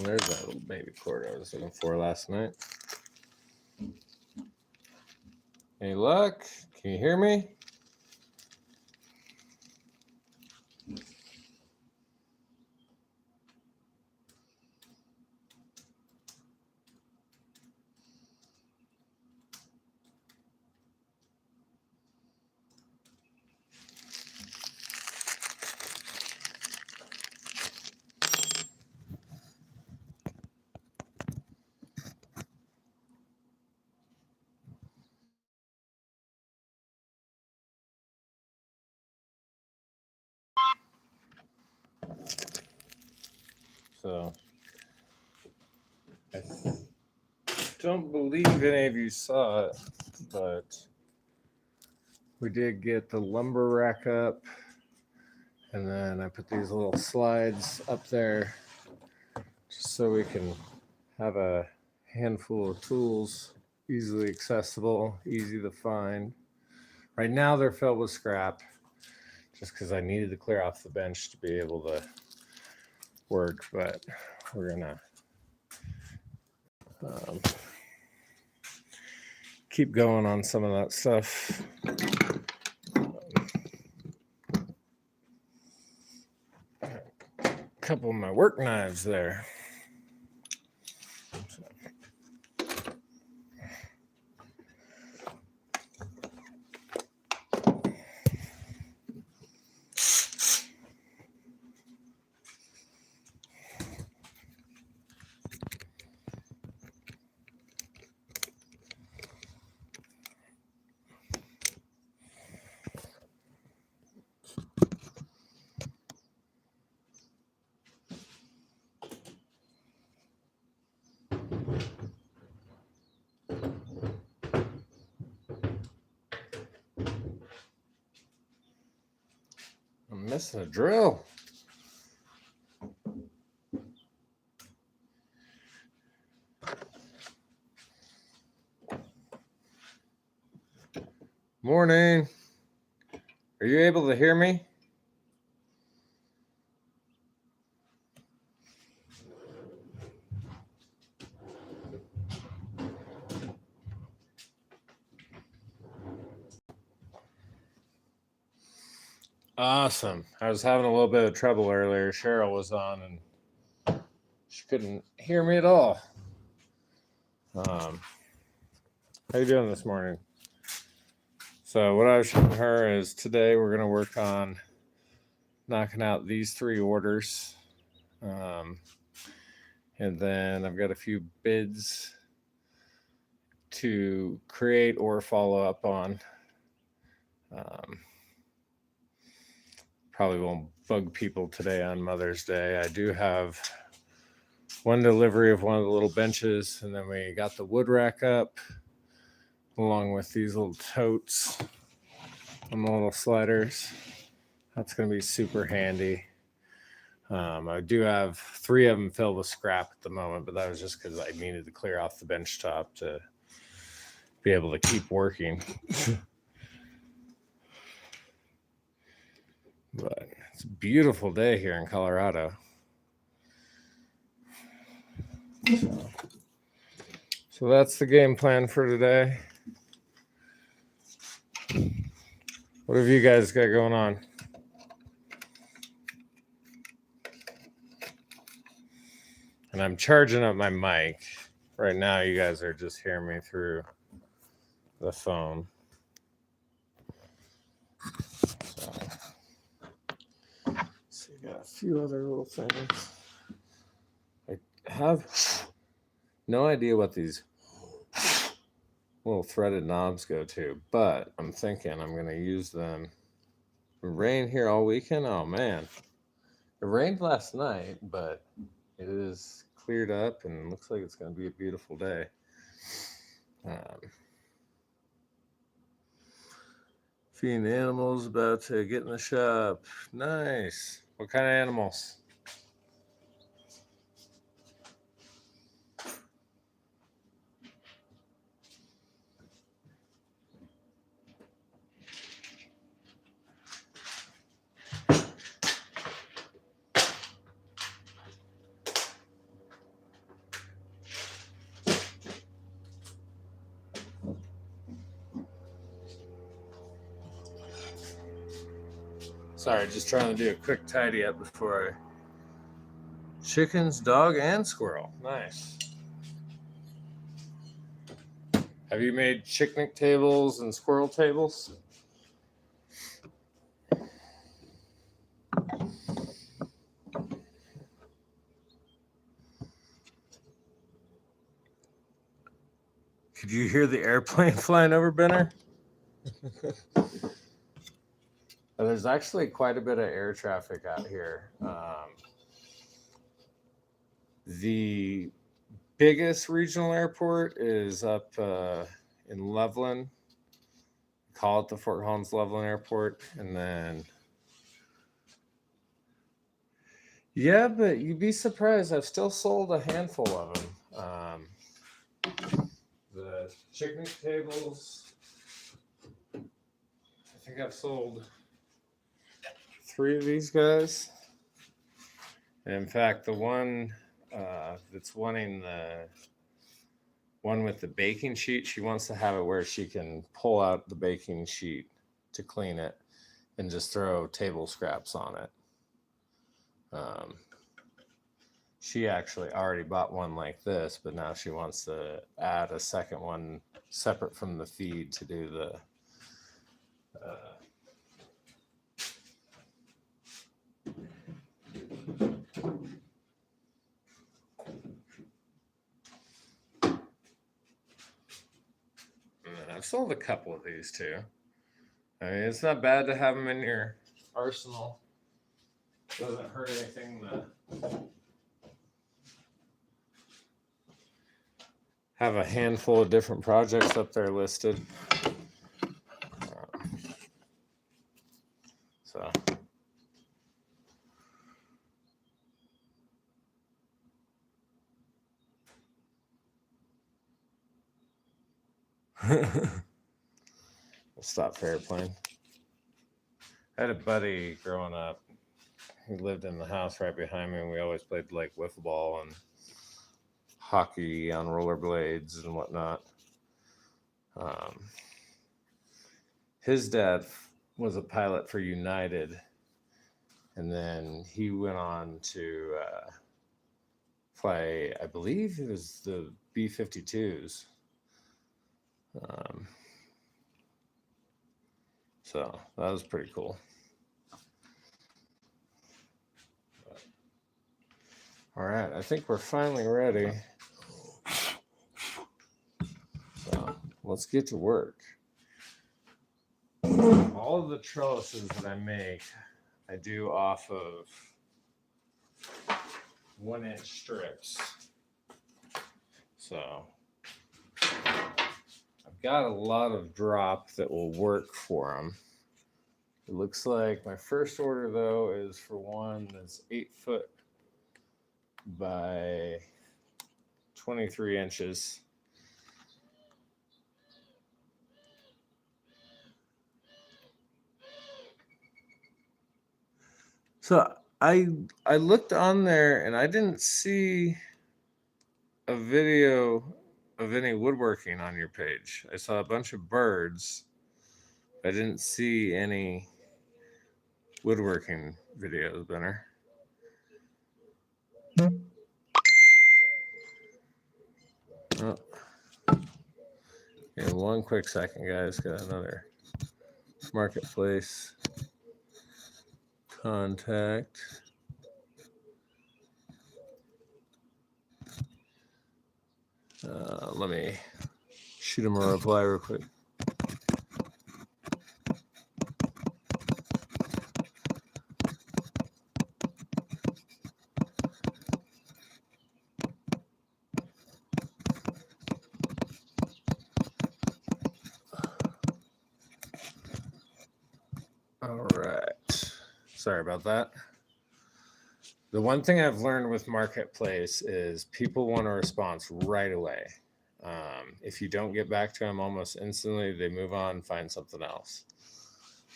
There's that little baby cord I was looking for last night. Any luck? Can you hear me? So, I don't believe any of you saw it, but we did get the lumber rack up, and then I put these little slides up there just so we can have a handful of tools, easily accessible, easy to find. Right now they're filled with scrap just because I needed to clear off the bench to be able to work, but we're gonna keep going on some of that stuff. A couple of my work knives there. I'm missing a drill. Morning. Are you able to hear me? Awesome. I was having a little bit of trouble earlier. Cheryl was on and she couldn't hear me at all. How you doing this morning? So what I was showing her is today we're going to work on knocking out these 3 orders. And then I've got a few bids to create or follow up on. Probably won't bug people today on Mother's Day. I do have one delivery of one of the little benches, and then we got the wood rack up along with these little totes and the little sliders. That's going to be super handy. I do have 3 of them filled with scrap at the moment, but that was just because I needed to clear off the bench top to be able to keep working. But it's a beautiful day here in Colorado. So that's the game plan for today. What have you guys got going on? And I'm charging up my mic. Right now, you guys are just hearing me through the phone. So you got a few other little things. I have no idea what these little threaded knobs go to, but I'm thinking I'm going to use them. It rained here all weekend. Oh, man. It rained last night, but it is cleared up and looks like it's going to be a beautiful day. Feeding the animals, about to get in the shop. Nice. What kind of animals? Sorry, just trying to do a quick tidy up before chickens, dog, and squirrel. Nice. Have you made picnic tables and squirrel tables? Could you hear the airplane flying over, Benner? There's actually quite a bit of air traffic out here. The biggest regional airport is up in Loveland. We call it the Fort Collins Loveland Airport. And then, yeah, but you'd be surprised. I've still sold a handful of them. The picnic tables, I think I've sold 3 of these guys. And in fact, the one that's wanting the one with the baking sheet, she wants to have it where she can pull out the baking sheet to clean it and just throw table scraps on it. She actually already bought one like this, but now she wants to add a second one separate from the feed to do the I've sold a couple of these too. I mean, it's not bad to have them in your arsenal. Doesn't hurt anything to have a handful of different projects up there listed. So. We'll stop for airplane. I had a buddy growing up. He lived in the house right behind me, and we always played like wiffle ball and hockey on rollerblades and whatnot. His dad was a pilot for United, and then he went on to fly, I believe it was the B-52s. So that was pretty cool. All right, I think we're finally ready. So let's get to work. All of the trellises that I make, I do off of 1-inch strips. So I've got a lot of drop that will work for them. It looks like my first order though is for one that's 8 foot by 23 inches. So I looked on there and I didn't see a video of any woodworking on your page. I saw a bunch of birds. I didn't see any woodworking videos, Benner. Oh. Yeah, one quick second, guys. Got another marketplace contact. Let me shoot him a reply real quick. All right. Sorry about that. The one thing I've learned with Marketplace is people want a response right away. If you don't get back to them almost instantly, they move on and find something else.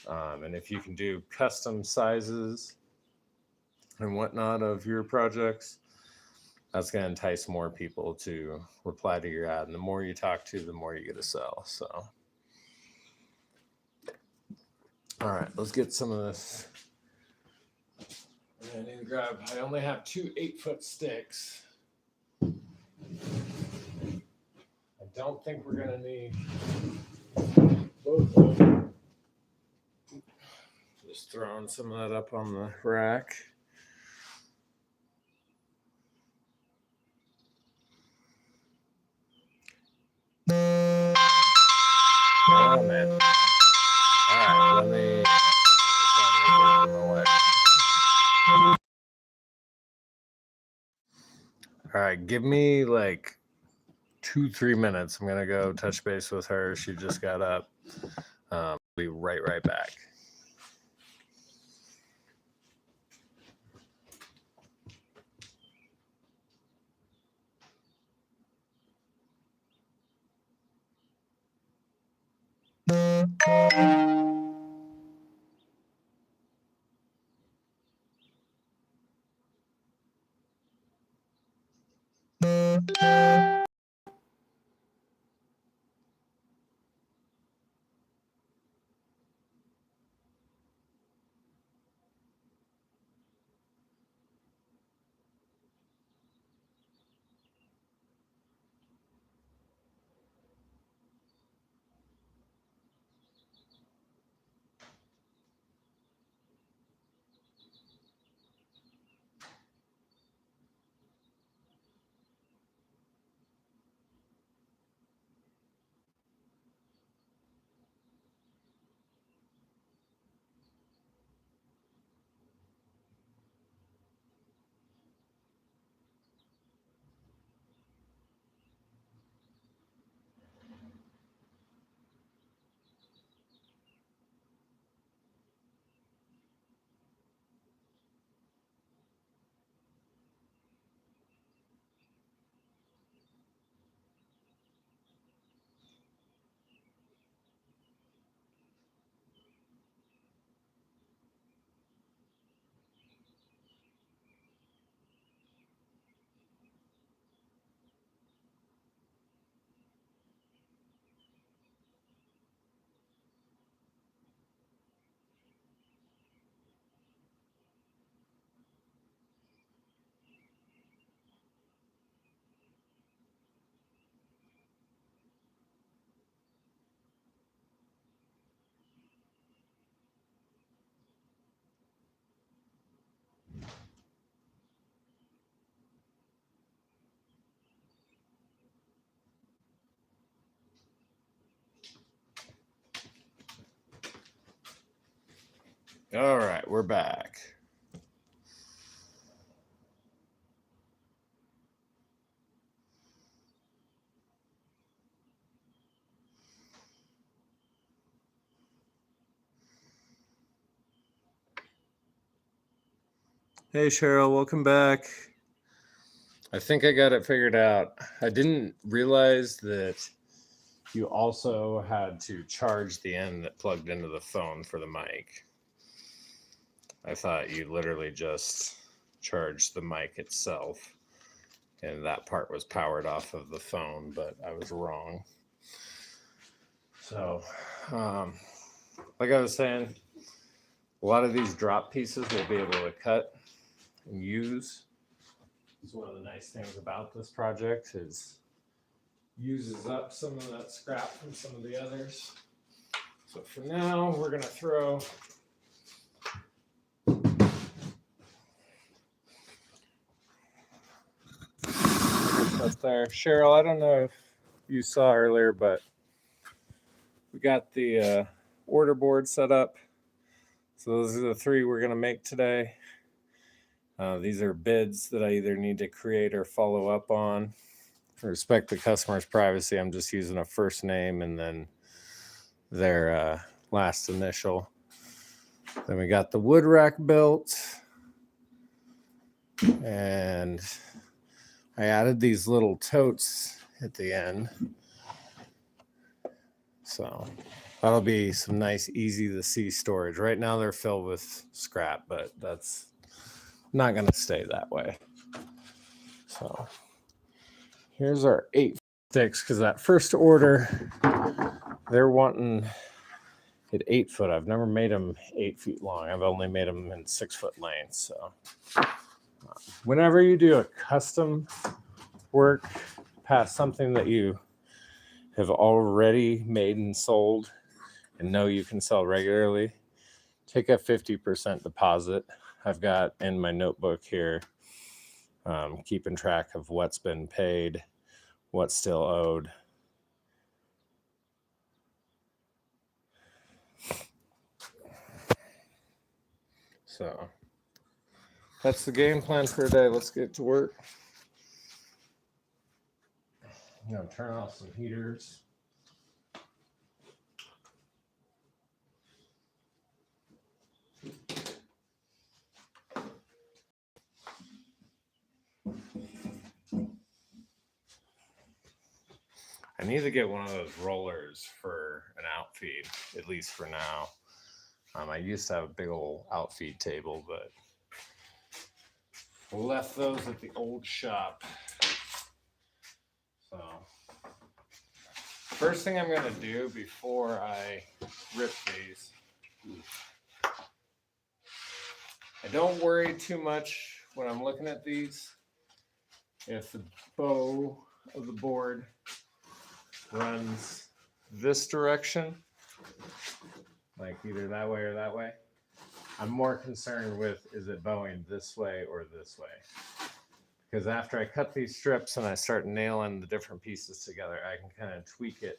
And if you can do custom sizes and whatnot of your projects, that's going to entice more people to reply to your ad. And the more you talk to, the more you get to sell. So, all right, let's get some of this I need to grab, I only have 2 8-foot sticks. I don't think we're going to need both of them. Just throwing some of that up on the rack. Oh, man. All right, let me... All right, give me like 2-3 minutes. I'm gonna go touch base with her. She just got up. Be right back. All right, we're back. Hey Cheryl, welcome back. I think I got it figured out. I didn't realize that you also had to charge the end that plugged into the phone for the mic. I thought you literally just charged the mic itself and that part was powered off of the phone, but I was wrong. So, like I was saying, a lot of these drop pieces we'll be able to cut and use. It's one of the nice things about this project is uses up some of that scrap from some of the others. So for now, we're going to throw stuff there. Cheryl, I don't know if you saw earlier, but we got the order board set up. So those are the 3 we're going to make today. These are bids that I either need to create or follow up on. To respect the customer's privacy, I'm just using a first name and then their last initial. Then we got the wood rack built. And I added these little totes at the end. So that'll be some nice, easy to see storage. Right now they're filled with scrap, but that's not going to stay that way. So here's our 8 sticks, because that first order, they're wanting at 8 foot. I've never made them 8 feet long. I've only made them in 6 foot length. So whenever you do a custom work past something that you have already made and sold and know you can sell regularly, take a 50% deposit. I've got in my notebook here, keeping track of what's been paid, what's still owed. So that's the game plan for today. Let's get to work. I'm going to turn off some heaters. I need to get one of those rollers for an outfeed, at least for now. I used to have a big old outfeed table, but left those at the old shop. So first thing I'm going to do before I rip these, I don't worry too much when I'm looking at these if the bow of the board runs this direction, like either that way or that way. I'm more concerned with, is it bowing this way or this way? Because after I cut these strips and I start nailing the different pieces together, I can kind of tweak it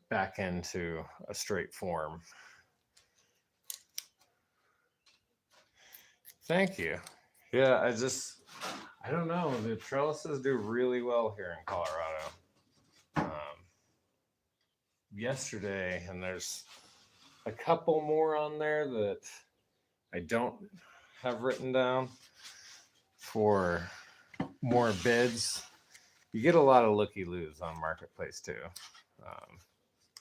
back into a straight form. Thank you. Yeah, I don't know. The trellises do really well here in Colorado. Yesterday, and there's a couple more on there that I don't have written down for more bids. You get a lot of looky-loos on Marketplace too.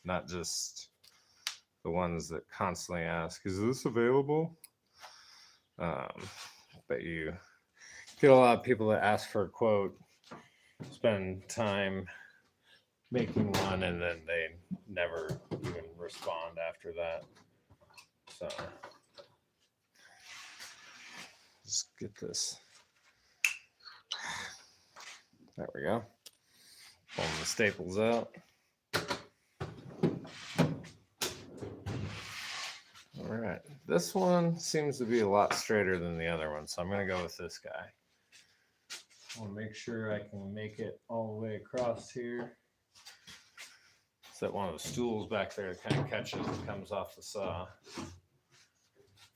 Not just the ones that constantly ask, is this available? But you get a lot of people that ask for a quote, spend time making one, and then they never even respond after that. So just get this. There we go. Pulling the staples out. All right. This one seems to be a lot straighter than the other one, so I'm going to go with this guy. I want to make sure I can make it all the way across here. Set one of the stools back there that kind of catches and comes off the saw.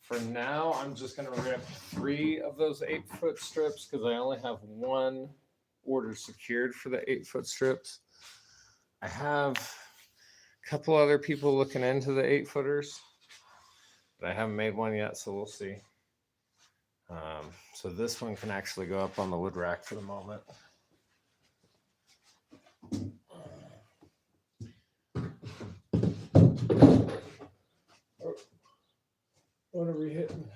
For now, I'm just going to rip 3 of those 8-foot strips because I only have one order secured for the 8-foot strips. I have a couple other people looking into the 8-footers, but I haven't made one yet, so we'll see. So this one can actually go up on the wood rack for the moment. What are we hitting?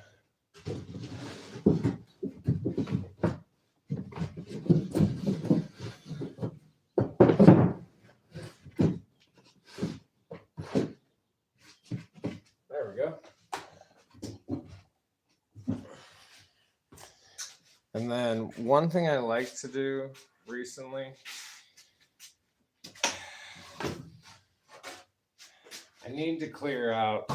There we go. And then one thing I like to do recently, I need to clear out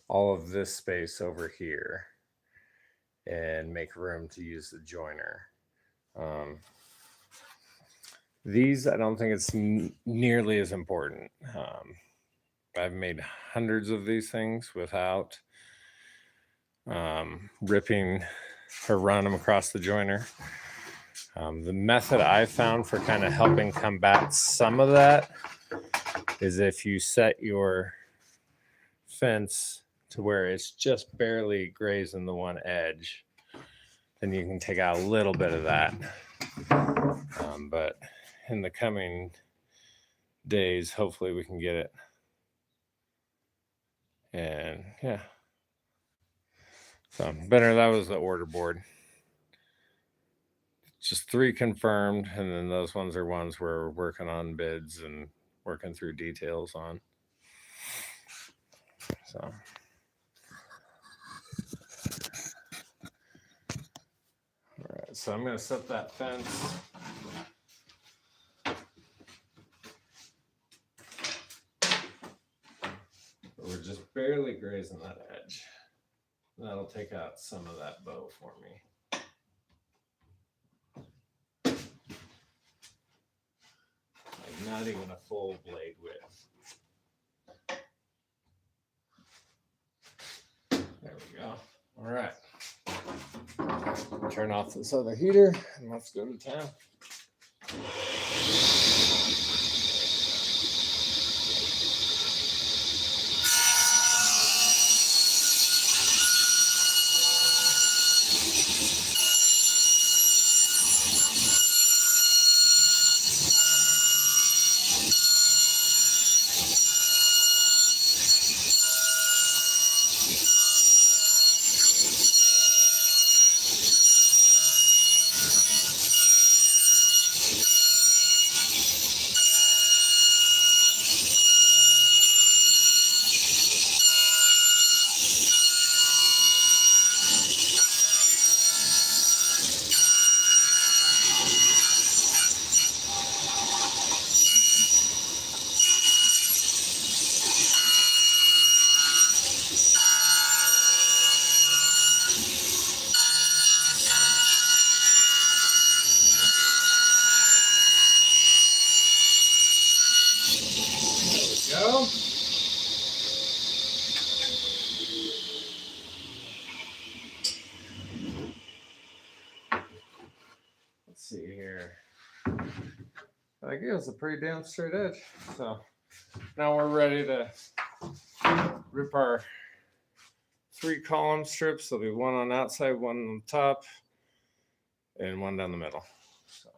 all of this space over here and make room to use the joiner. These, I don't think it's nearly as important. I've made hundreds of these things without ripping or run them across the joiner. The method I found for kind of helping combat some of that is if you set your fence to where it's just barely grazing the one edge, then you can take out a little bit of that. But in the coming days, hopefully we can get it. And yeah. So better, that was the order board. just 3 confirmed, and then those ones are ones we're working on bids and working through details on. So. All right, so I'm going to set that fence. We're just barely grazing that edge. That'll take out some of that bow for me. Like not even a full blade width. There we go. All right. Turn off this other heater and let's go to town. Go. Let's see here. I think it was a pretty damn straight edge. So now we're ready to rip our 3 column strips. There'll be one on the outside, one on the top, and one down the middle. So.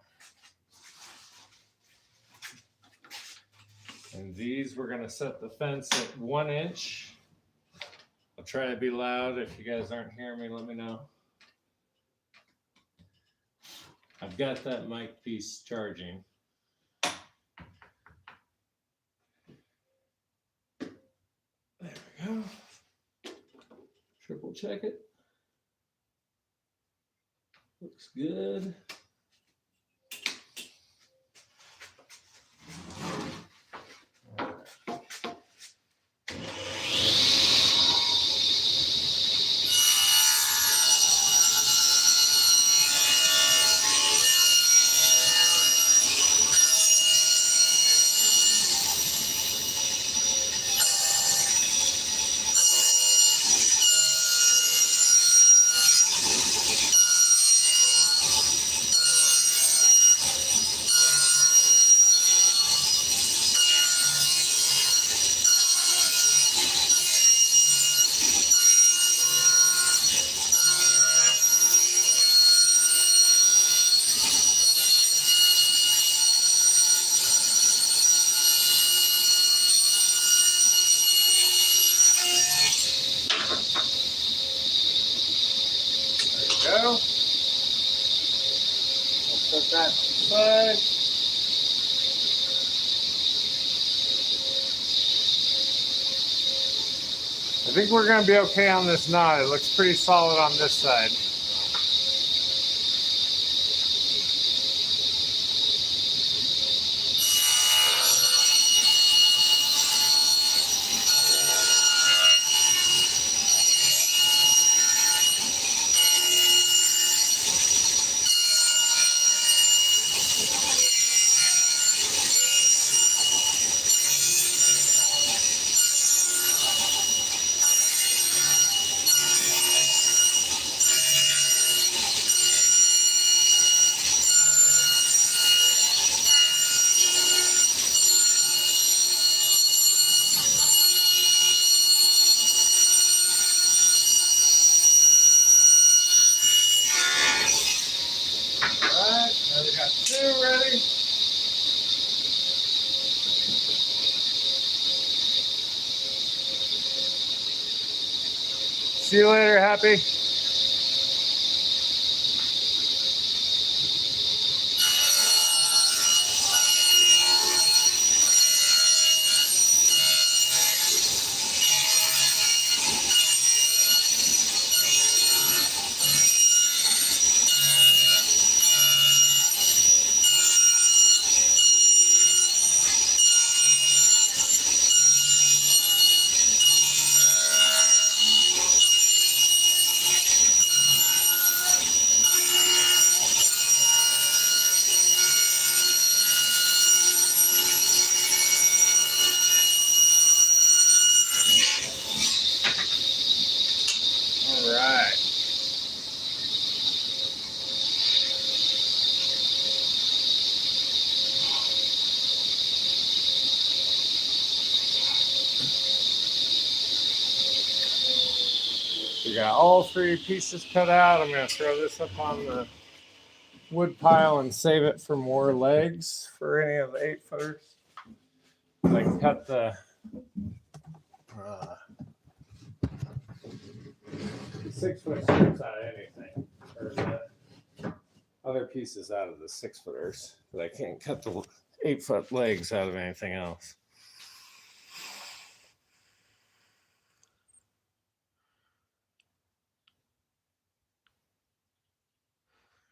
And these, we're going to set the fence at 1 inch. I'll try to be loud. If you guys aren't hearing me, let me know. I've got that mic piece charging. There we go. Triple check it. Looks good. Go. We'll set that aside. I think we're going to be okay on this knot. It looks pretty solid on this side. Ready? See you later, Happy. We got all 3 pieces cut out. I'm going to throw this up on the wood pile and save it for more legs for any of the 8-footers. I cut the 6-foot strips out of anything, or the other pieces out of the 6-footers, but I can't cut the 8-foot legs out of anything else.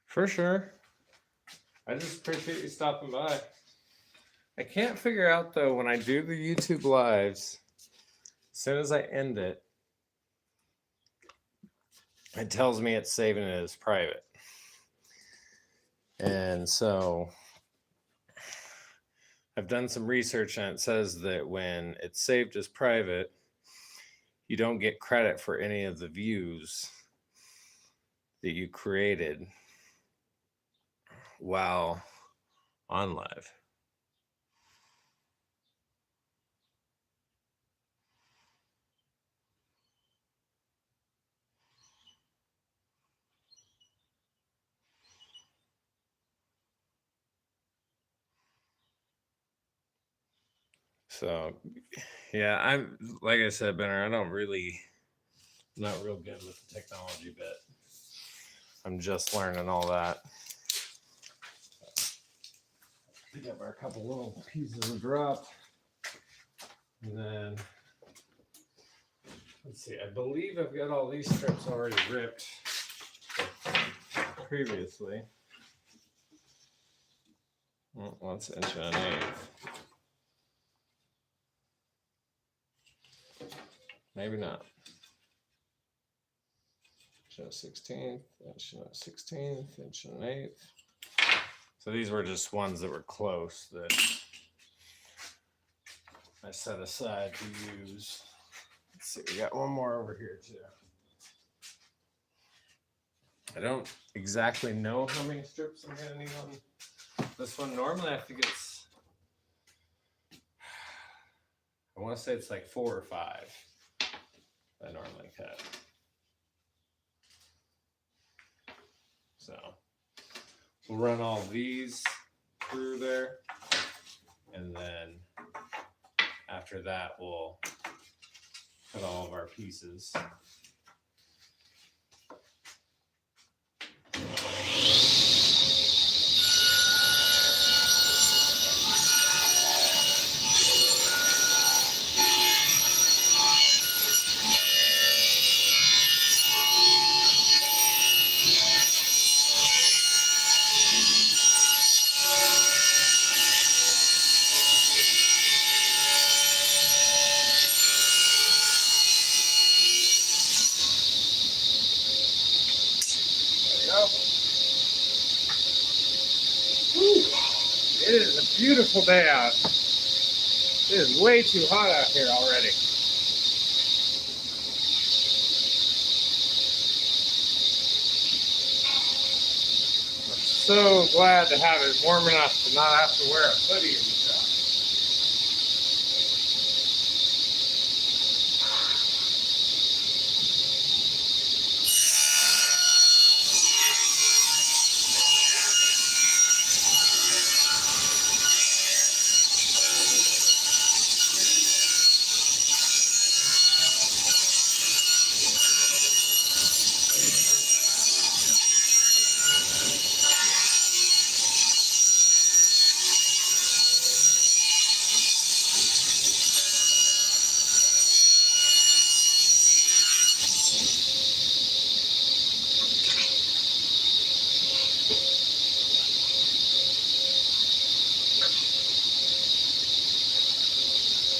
For sure. I just appreciate you stopping by. I can't figure out though, when I do the YouTube lives, as soon as I end it, it tells me it's saving it as private. And so I've done some research and it says that when it's saved as private, you don't get credit for any of the views that you created while on live. So, yeah, I'm like I said, Benner, I'm not real good with the technology bit. I'm just learning all that. Pick up our couple little pieces of drop, and then let's see. I believe I've got all these strips already ripped previously. Well, let's inch and an eighth. Maybe not. Inch and a 16th, inch and a 16th, inch and an eighth. So these were just ones that were close that I set aside to use. Let's see, we got one more over here too. I don't exactly know how many strips I'm gonna need on this one. Normally I think it's, I want to say it's like 4 or 5 I normally cut. So we'll run all these through there, and then after that we'll cut all of our pieces. It is a beautiful day out. It is way too hot out here already. I'm so glad to have it warm enough to not have to wear a hoodie and stuff.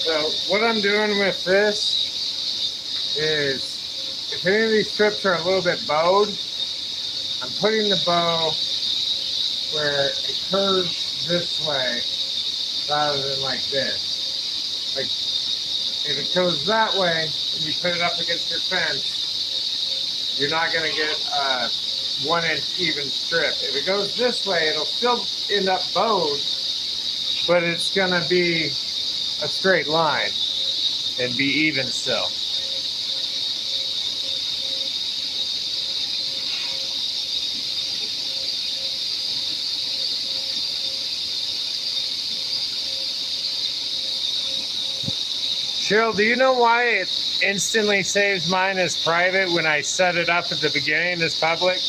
So what I'm doing with this is, if any of these strips are a little bit bowed, I'm putting the bow where it curves this way rather than like this. Like, if it goes that way and you put it up against your fence, you're not going to get a 1 inch even strip. If it goes this way, it'll still end up bowed, but it's going to be a straight line and be even still. Cheryl, do you know why it instantly saves mine as private when I set it up at the beginning as public?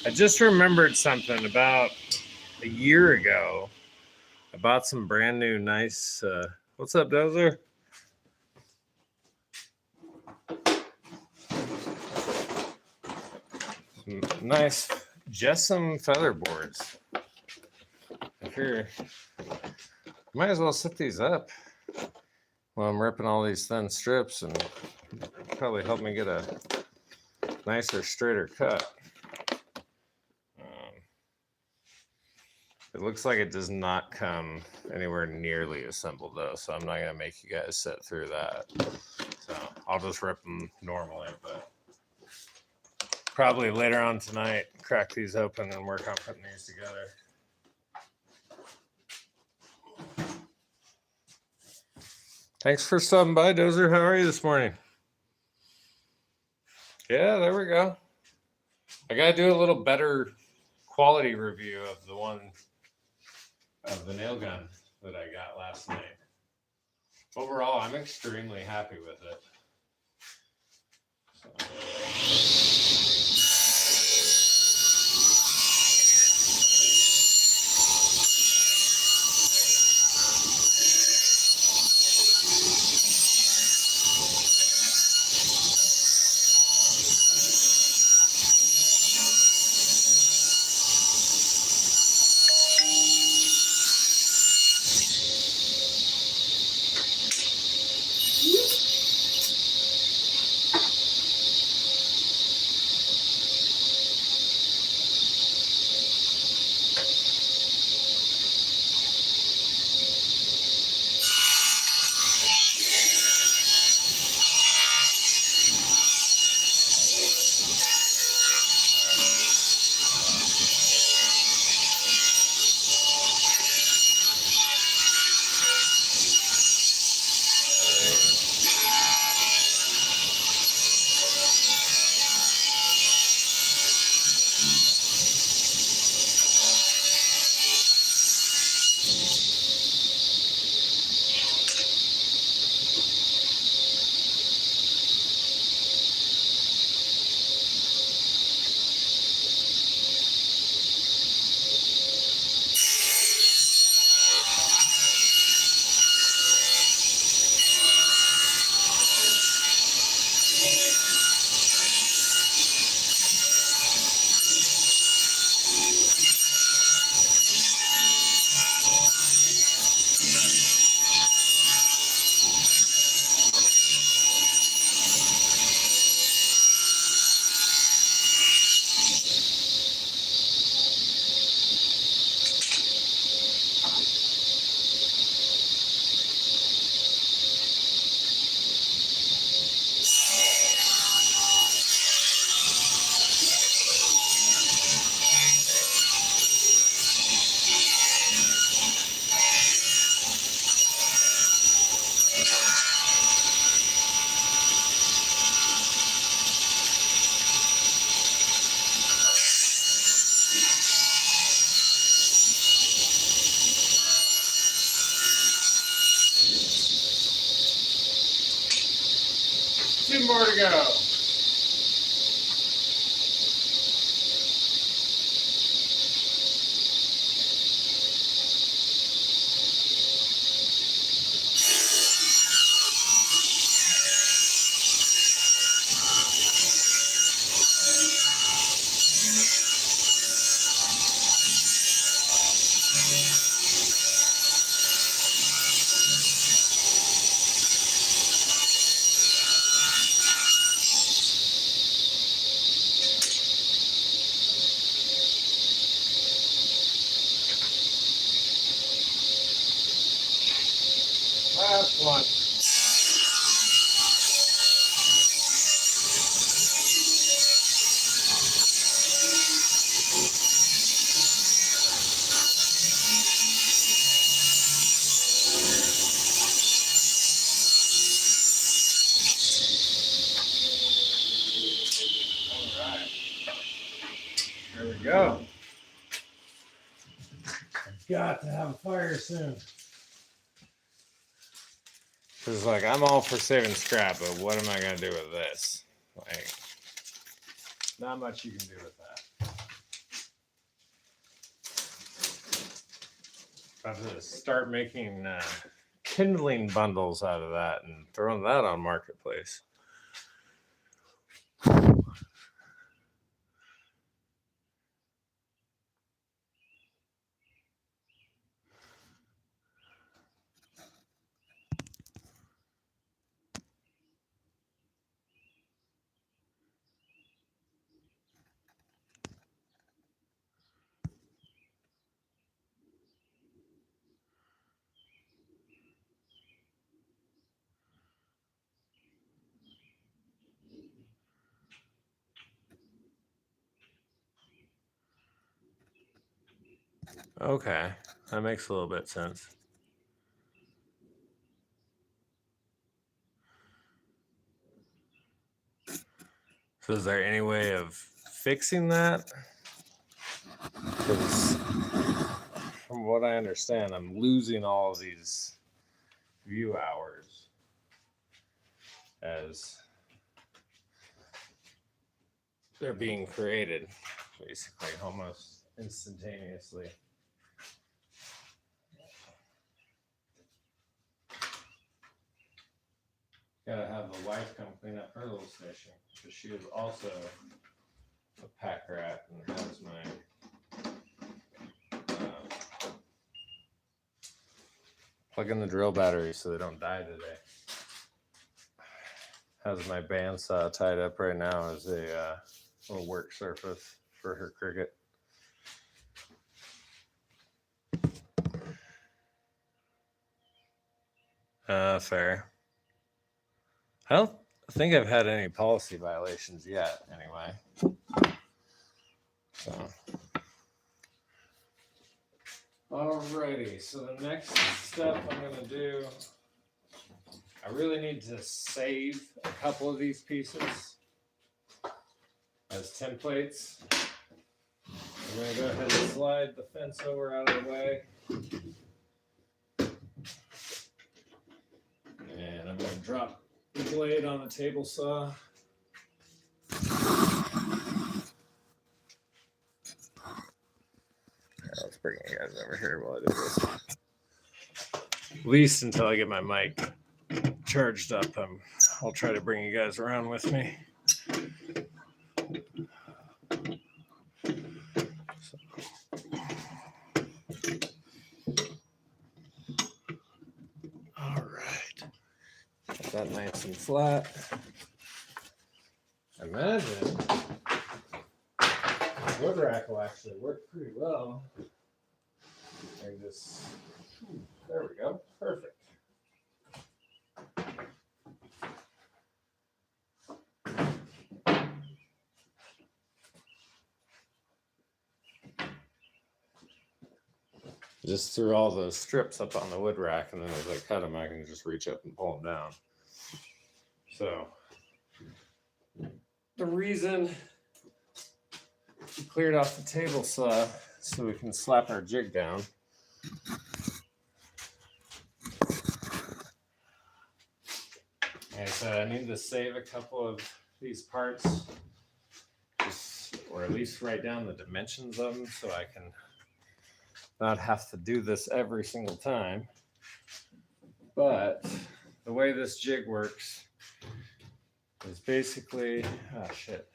I just remembered something about a year ago. I bought some brand new nice, what's up, Dozer? Some nice Jessam feather boards. I figure might as well set these up while I'm ripping all these thin strips and probably help me get a nicer, straighter cut. It looks like it does not come anywhere nearly assembled though, so I'm not gonna make you guys sit through that. So I'll just rip them normally, but probably later on tonight, crack these open and work on putting these together. Thanks for stopping by, Dozer. How are you this morning? Yeah, there we go. I gotta do a little better quality review of the one of the nail gun that I got last night. Overall, I'm extremely happy with it. Two more to go. come on. There we go. I've got to have a fire soon. Cause like I'm all for saving scrap, but what am I gonna do with this? Like, not much you can do with that. About to start making kindling bundles out of that and throwing that on Marketplace. Okay, that makes a little bit sense. So is there any way of fixing that? Because from what I understand, I'm losing all of these view hours as they're being created, basically, almost instantaneously. Gotta have the wife come clean up her little station, because she is also a pack rat and has my plug in the drill batteries so they don't die today. Has my bandsaw tied up right now as a little work surface for her cricket. Fair. I don't think I've had any policy violations yet, anyway. So. Alrighty, so the next step I'm gonna do, I really need to save a couple of these pieces as templates. I'm gonna go ahead and slide the fence over out of the way. And I'm gonna drop the blade on the table saw. Let's bring you guys over here while I do this. At least until I get my mic charged up, I'll try to bring you guys around with me. All right. Got that nice and flat. I imagine the wood rack will actually work pretty well. And just, there we go, perfect. Just threw all those strips up on the wood rack, and then as I cut them, I can just reach up and pull them down. So the reason we cleared off the table saw so we can slap our jig down. And so I need to save a couple of these parts, or at least write down the dimensions of them so I can not have to do this every single time. But the way this jig works is basically, oh shit.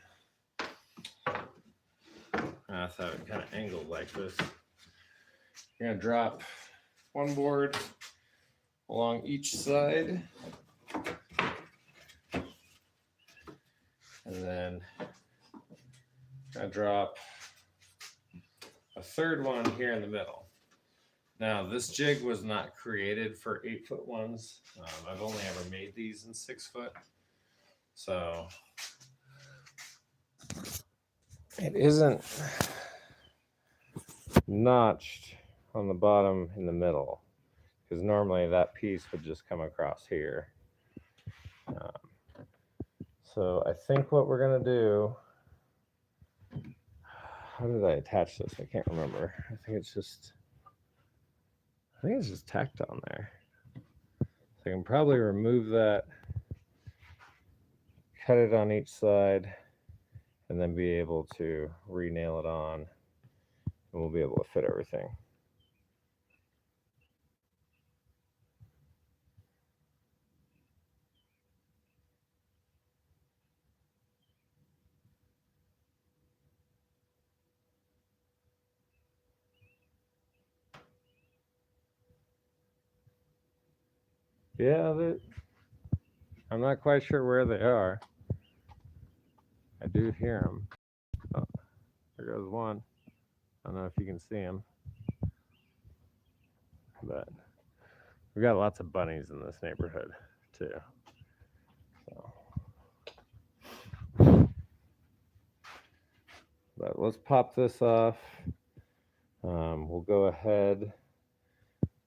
I thought it kind of angled like this. You're gonna drop one board along each side. And then I drop a third one here in the middle. Now, this jig was not created for 8-foot ones. I've only ever made these in 6-foot. So it isn't notched on the bottom in the middle, because normally that piece would just come across here. So I think what we're going to do, how did I attach this? I can't remember. I think it's just tacked on there. So I can probably remove that, cut it on each side, and then be able to re-nail it on, and we'll be able to fit everything. Yeah, I'm not quite sure where they are. I do hear them. Oh, there goes one. I don't know if you can see him, but we got lots of bunnies in this neighborhood too. So. But let's pop this off. We'll go ahead.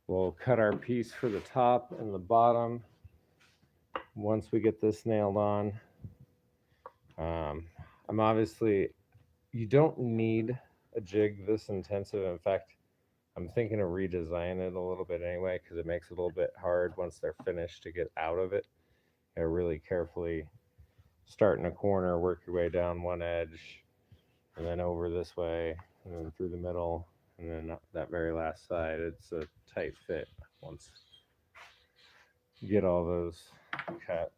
We'll cut our piece for the top and the bottom once we get this nailed on. I'm obviously, you don't need a jig this intensive. In fact, I'm thinking of redesigning it a little bit anyway, because it makes it a little bit hard once they're finished to get out of it. You really carefully start in a corner, work your way down one edge, and then over this way, and then through the middle, and then that very last side. It's a tight fit once you get all those cut.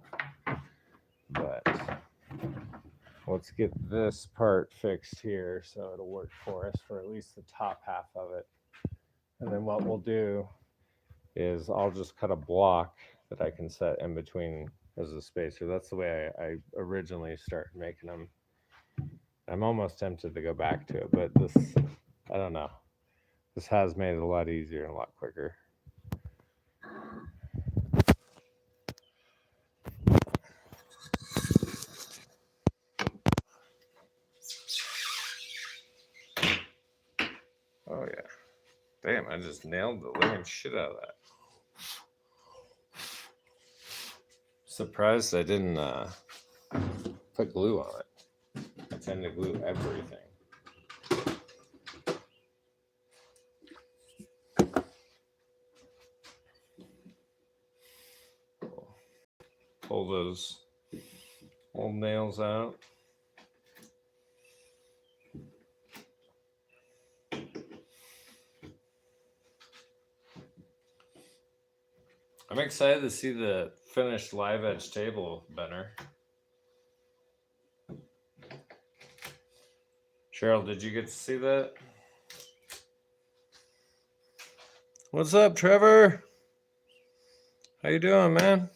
But let's get this part fixed here so it'll work for us for at least the top half of it. And then what we'll do is I'll just cut a block that I can set in between as a spacer. That's the way I originally started making them. I'm almost tempted to go back to it, but this, I don't know. This has made it a lot easier and a lot quicker. Oh yeah. Damn, I just nailed the living shit out of that. Surprised I didn't put glue on it. I tend to glue everything. Pull those old nails out. I'm excited to see the finished live edge table, Benner. Cheryl, did you get to see that? What's up, Trevor? How you doing, man?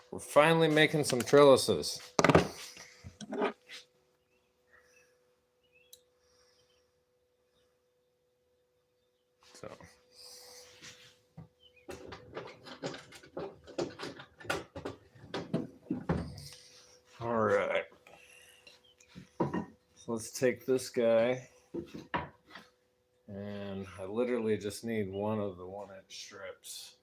We're finally making some trellises. So. All right. So let's take this guy. And I literally just need one of the 1-inch strips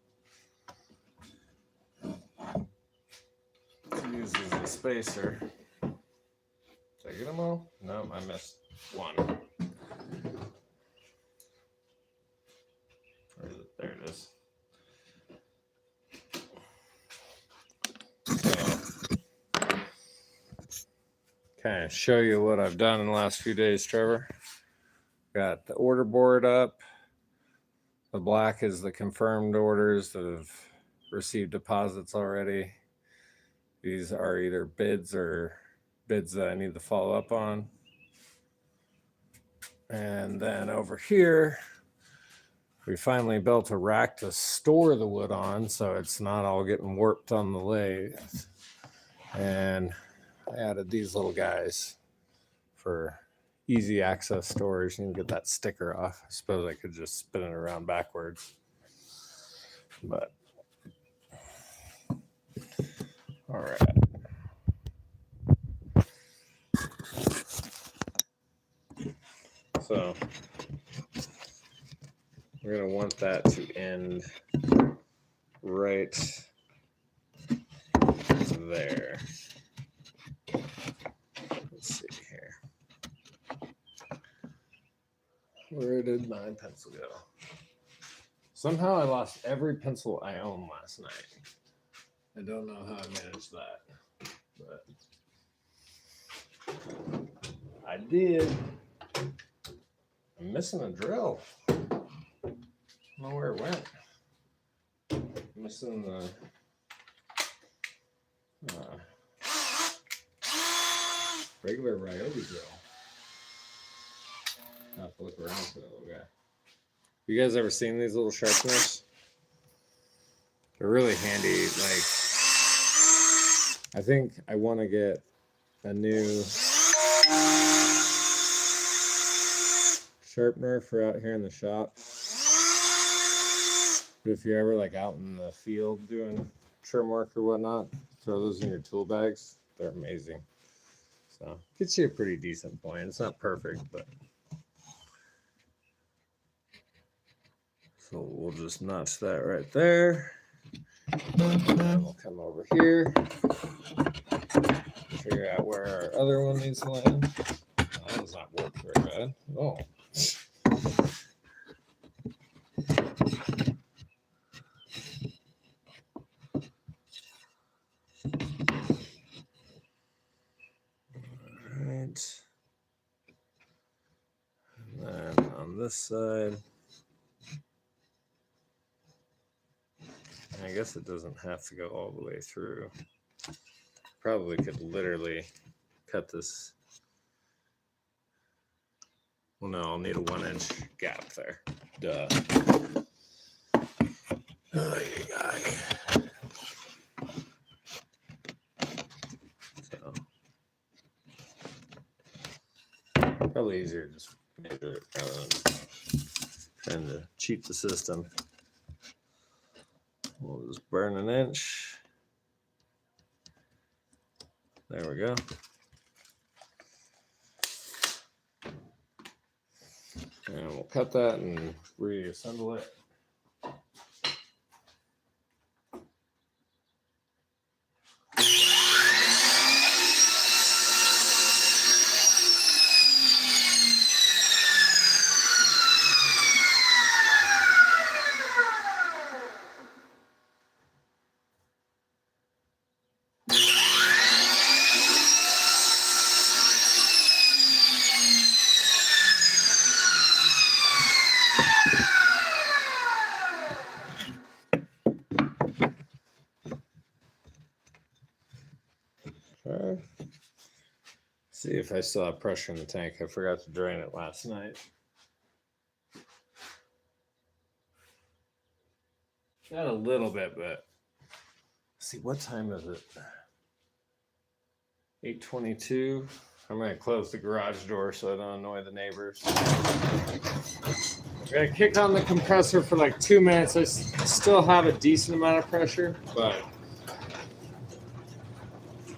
to use as a spacer. Did I get them all? No, I missed one. Where is it? There it is. So, kind of show you what I've done in the last few days, Trevor. Got the order board up. The black is the confirmed orders that have received deposits already. These are either bids or bids that I need to follow up on. And then over here, we finally built a rack to store the wood on so it's not all getting warped on the lathe. And I added these little guys for easy access storage and get that sticker off. I suppose I could just spin it around backwards. But all right. So we're going to want that to end right there. Let's see here. Where did my pencil go? Somehow I lost every pencil I owned last night. I don't know how I managed that, but I did. I'm missing a drill. I don't know where it went. I'm missing the regular Ryobi drill. I have to look around for that little guy. You guys ever seen these little sharpeners? They're really handy. Like, I think I want to get a new sharpener for out here in the shop. But if you're ever like out in the field doing trim work or whatnot, throw those in your tool bags. They're amazing. So gets you a pretty decent point. It's not perfect, but so we'll just notch that right there. And then we'll come over here, figure out where our other one needs to land. Oh, that does not work very bad. Oh. All right. And then on this side, I guess it doesn't have to go all the way through. Probably could literally cut this. Well, no, I'll need a 1-inch gap there. Duh. Oh, so, probably easier to just measure it rather than trying to cheat the system. We'll just burn 1 inch. There we go. And we'll cut that and reassemble it. Okay. See if I still have pressure in the tank. I forgot to drain it last night. Got a little bit, but see, what time is it? 8:22. I'm gonna close the garage door so I don't annoy the neighbors. I'm gonna kick on the compressor for like 2 minutes. I still have a decent amount of pressure, but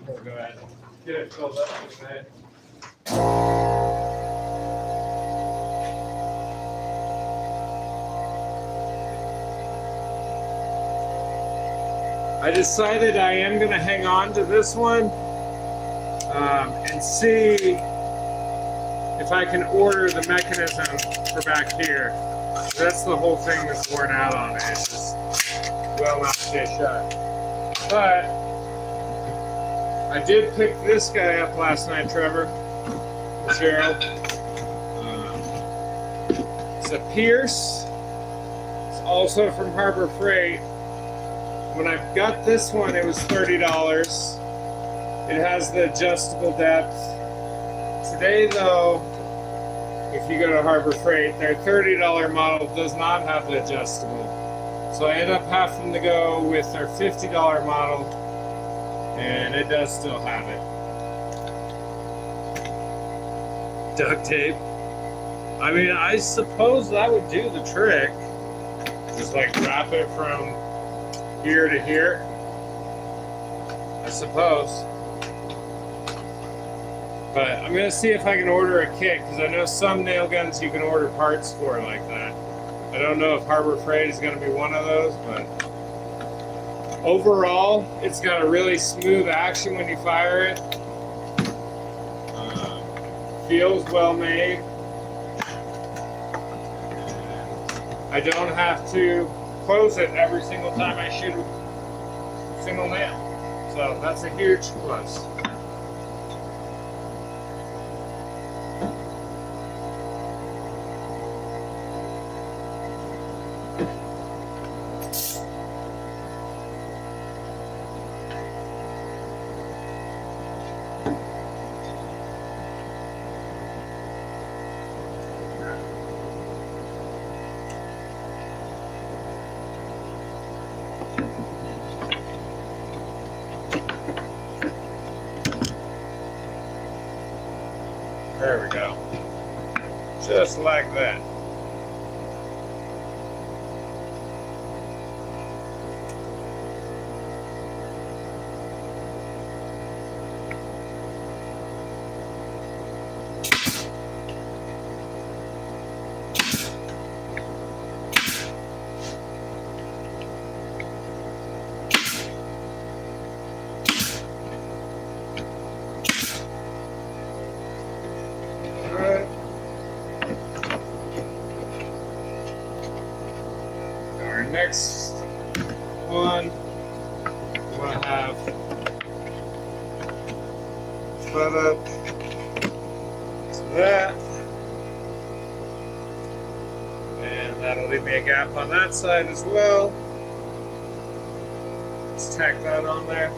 we'll go ahead and get it filled up for the night. I decided I am going to hang on to this one and see if I can order the mechanism for back here. That's the whole thing that's worn out on it. It just will not stay shut. But I did pick this guy up last night, Trevor, Cheryl. It's a Pierce. It's also from Harbor Freight. When I got this one, it was $30. It has the adjustable depth. Today, though, if you go to Harbor Freight, their $30 model does not have the adjustable. So I end up having to go with their $50 model, and it does still have it. duct tape. I mean, I suppose that would do the trick. Just like wrap it from here to here. I suppose. But I'm going to see if I can order a kit, because I know some nail guns you can order parts for like that. I don't know if Harbor Freight is going to be one of those, but overall, it's got a really smooth action when you fire it. Feels well made. I don't have to close it every single time I shoot a single nail. So that's a huge plus. There we go. Just like that. Next one, I'm going to have set up to that, and that'll leave me a gap on that side as well. Let's tack that on there.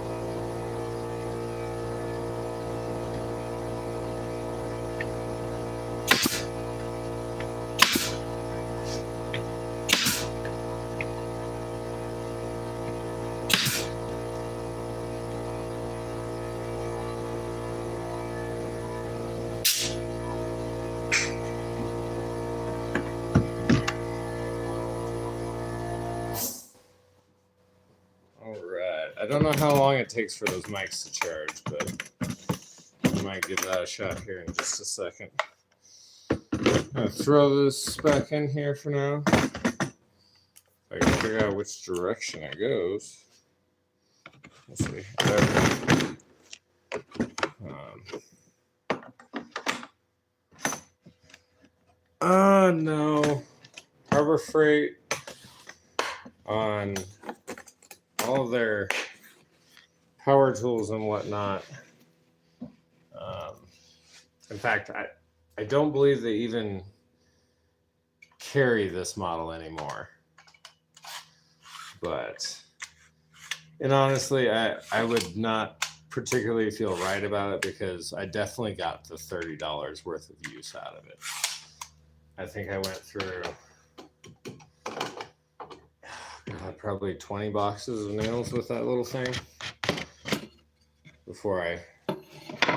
I don't know how long it takes for those mics to charge, but I might give that a shot here in just a second. I'm going to throw this back in here for now. I can figure out which direction it goes. Let's see. No. Harbor Freight on all of their power tools and whatnot. In fact, I don't believe they even carry this model anymore. But, and honestly, I would not particularly feel right about it, because I definitely got the $30 worth of use out of it. I think I went through probably 20 boxes of nails with that little thing before I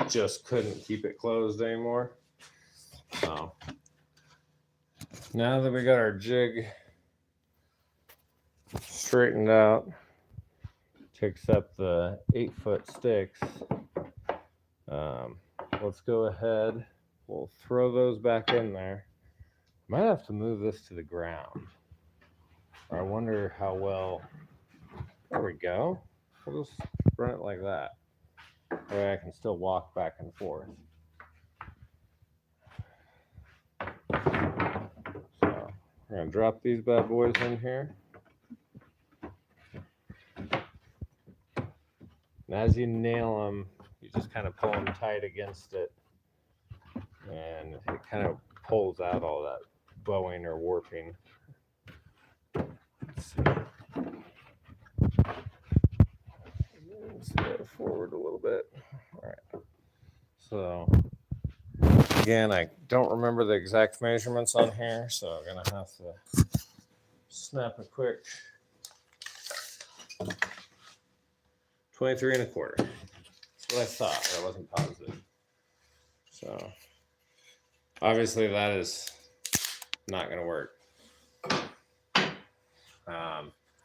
just couldn't keep it closed anymore. So now that we got our jig straightened out to accept the 8-foot sticks, let's go ahead. We'll throw those back in there. Might have to move this to the ground. I wonder how well. There we go. We'll just run it like that. That way I can still walk back and forth. So we're going to drop these bad boys in here. And as you nail them, you just kind of pull them tight against it. And it kind of pulls out all that bowing or warping. Let's see. Let's go forward a little bit. All right. So again, I don't remember the exact measurements on here, so I'm gonna have to snap a quick 23 1/4. That's what I thought, but I wasn't positive. So Obviously, that is not going to work.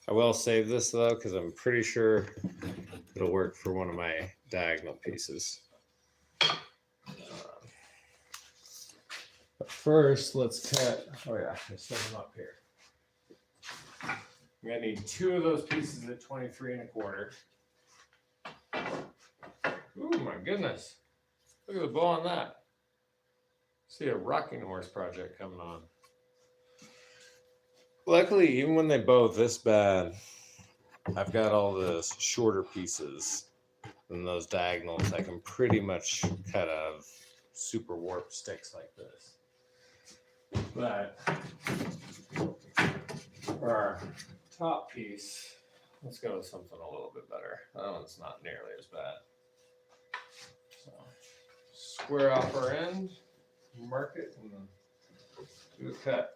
I will save this though, because I'm pretty sure it'll work for one of my diagonal pieces. But first, let's cut. Oh yeah, I set them up here. I'm gonna need 2 of those pieces at 23 1/4. Ooh, my goodness! Look at the bow on that. See a rocking horse project coming on. Luckily, even when they bow this bad, I've got all the shorter pieces than those diagonals. I can pretty much cut out of super warped sticks like this. But for our top piece, let's go with something a little bit better. That one's not nearly as bad. So square off our end, mark it, and then do a cut.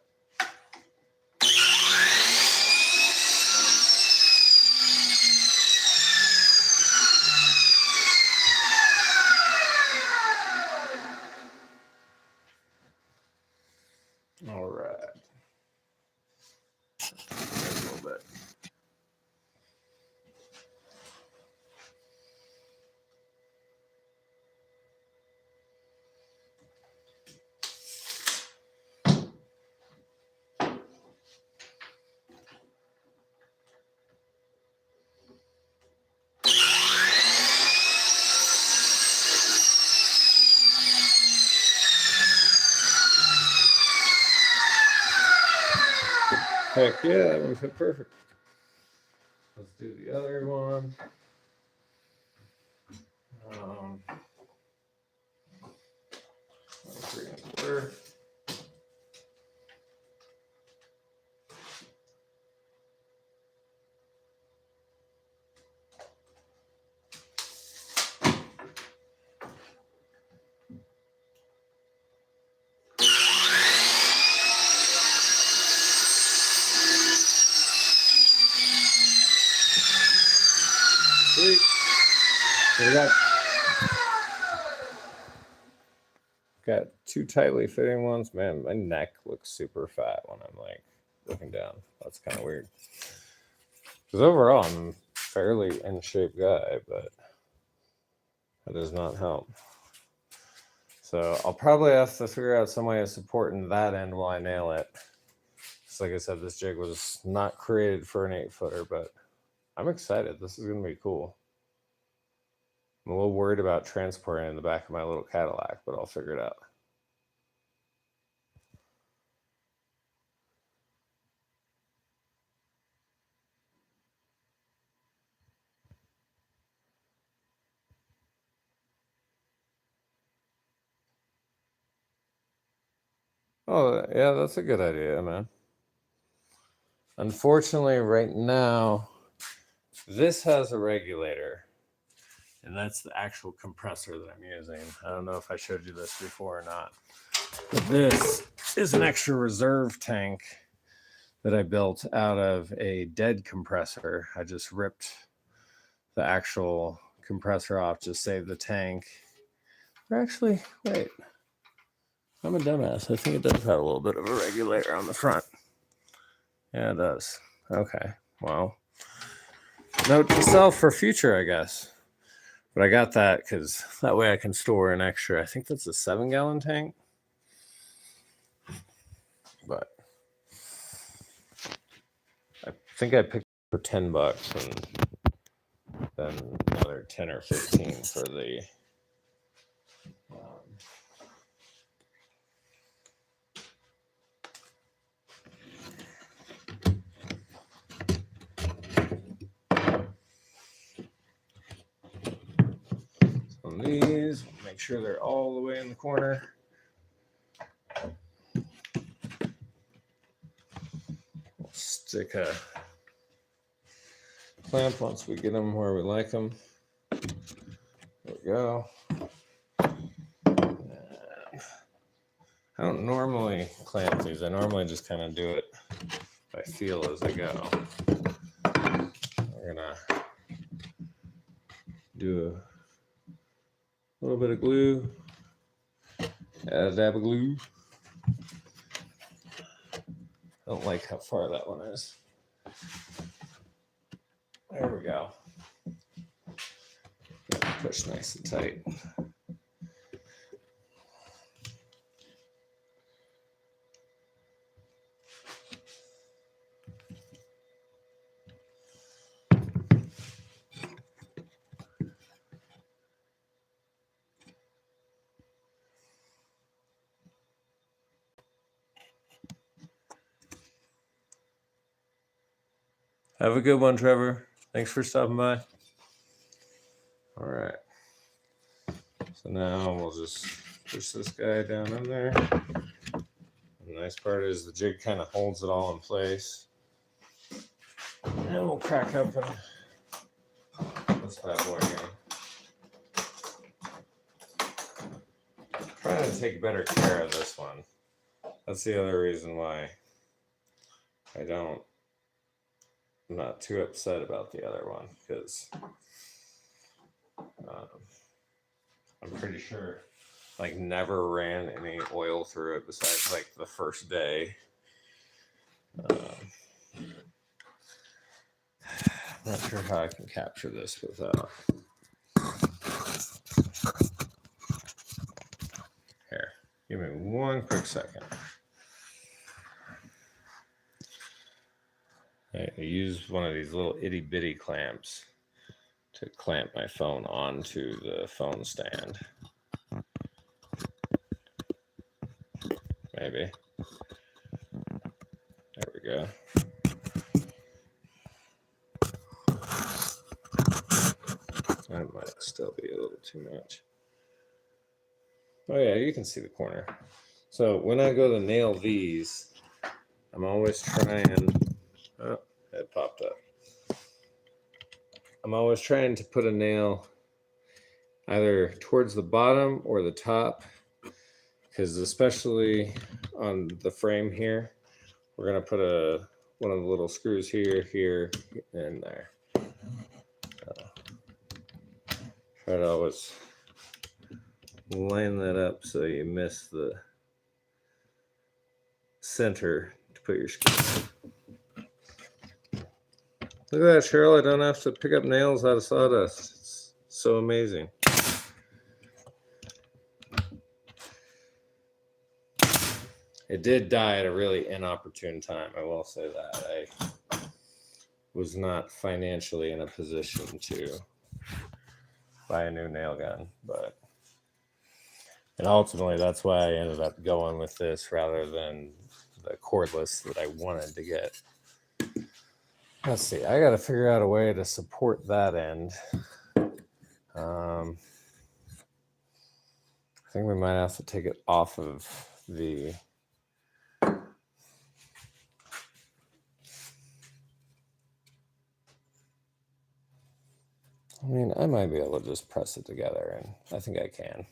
All right. A little bit. Heck yeah, that one fit perfect. Let's do the other one. Sweet. We got 2 tightly fitting ones. Man, my neck looks super fat when I'm like looking down. That's kind of weird. Because overall, I'm a fairly in shape guy, but that does not help. So I'll probably have to figure out some way of supporting that end while I nail it. Just like I said, this jig was not created for an 8-footer, but I'm excited. This is going to be cool. I'm a little worried about transporting in the back of my little Cadillac, but I'll figure it out. Oh, yeah, that's a good idea, man. Unfortunately, right now, this has a regulator, and that's the actual compressor that I'm using. I don't know if I showed you this before or not. But this is an extra reserve tank that I built out of a dead compressor. I just ripped the actual compressor off, just saved the tank. Or actually, wait, I'm a dumbass. I think it does have a little bit of a regulator on the front. Yeah, it does. Okay, well, note to self for future, I guess. But I got that because that way I can store an extra, I think that's a 7-gallon tank. But I think I picked it for $10 and then another 10 or 15 for the on these. Make sure they're all the way in the corner. We'll stick a clamp once we get them where we like them. There we go. I don't normally clamp these. I normally just kind of do it by feel as I go. We're gonna do a little bit of glue Add a dab of glue. I don't like how far that one is. There we go. Push nice and tight. Have a good one, Trevor. Thanks for stopping by. All right. So now we'll just push this guy down in there. The nice part is the jig kind of holds it all in place. And then we'll crack open this bad boy here. Trying to take better care of this one. That's the other reason why I'm not too upset about the other one, because I'm pretty sure like never ran any oil through it besides like the first day. Not sure how I can capture this without. Here, give me one quick second. I used one of these little itty bitty clamps to clamp my phone onto the phone stand. Maybe. There we go. That might still be a little too much. Oh yeah, you can see the corner. So when I go to nail these, I'm always trying. Oh, it popped up. I'm always trying to put a nail either towards the bottom or the top, because especially on the frame here, we're going to put one of the little screws here, and there. Try to always line that up so you miss the center to put your screw. Look at that, Cheryl. I don't have to pick up nails out of sawdust. It's so amazing. It did die at a really inopportune time. I will say that. I was not financially in a position to buy a new nail gun, and ultimately that's why I ended up going with this rather than the cordless that I wanted to get. Let's see, I got to figure out a way to support that end. I think we might have to take it off of the I might be able to just press it together, and I think I can.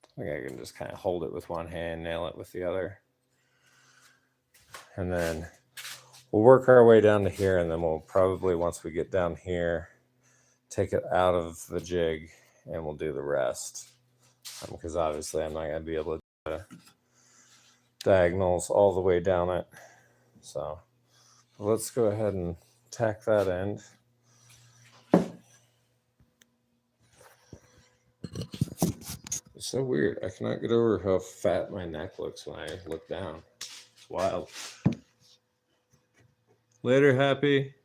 I think I can just kind of hold it with one hand, nail it with the other. And then we'll work our way down to here, and then we'll probably, once we get down here, take it out of the jig, and we'll do the rest. Because obviously I'm not going to be able to do the diagonals all the way down it. So let's go ahead and tack that end. It's so weird. I cannot get over how fat my neck looks when I look down. It's wild. Later, Happy.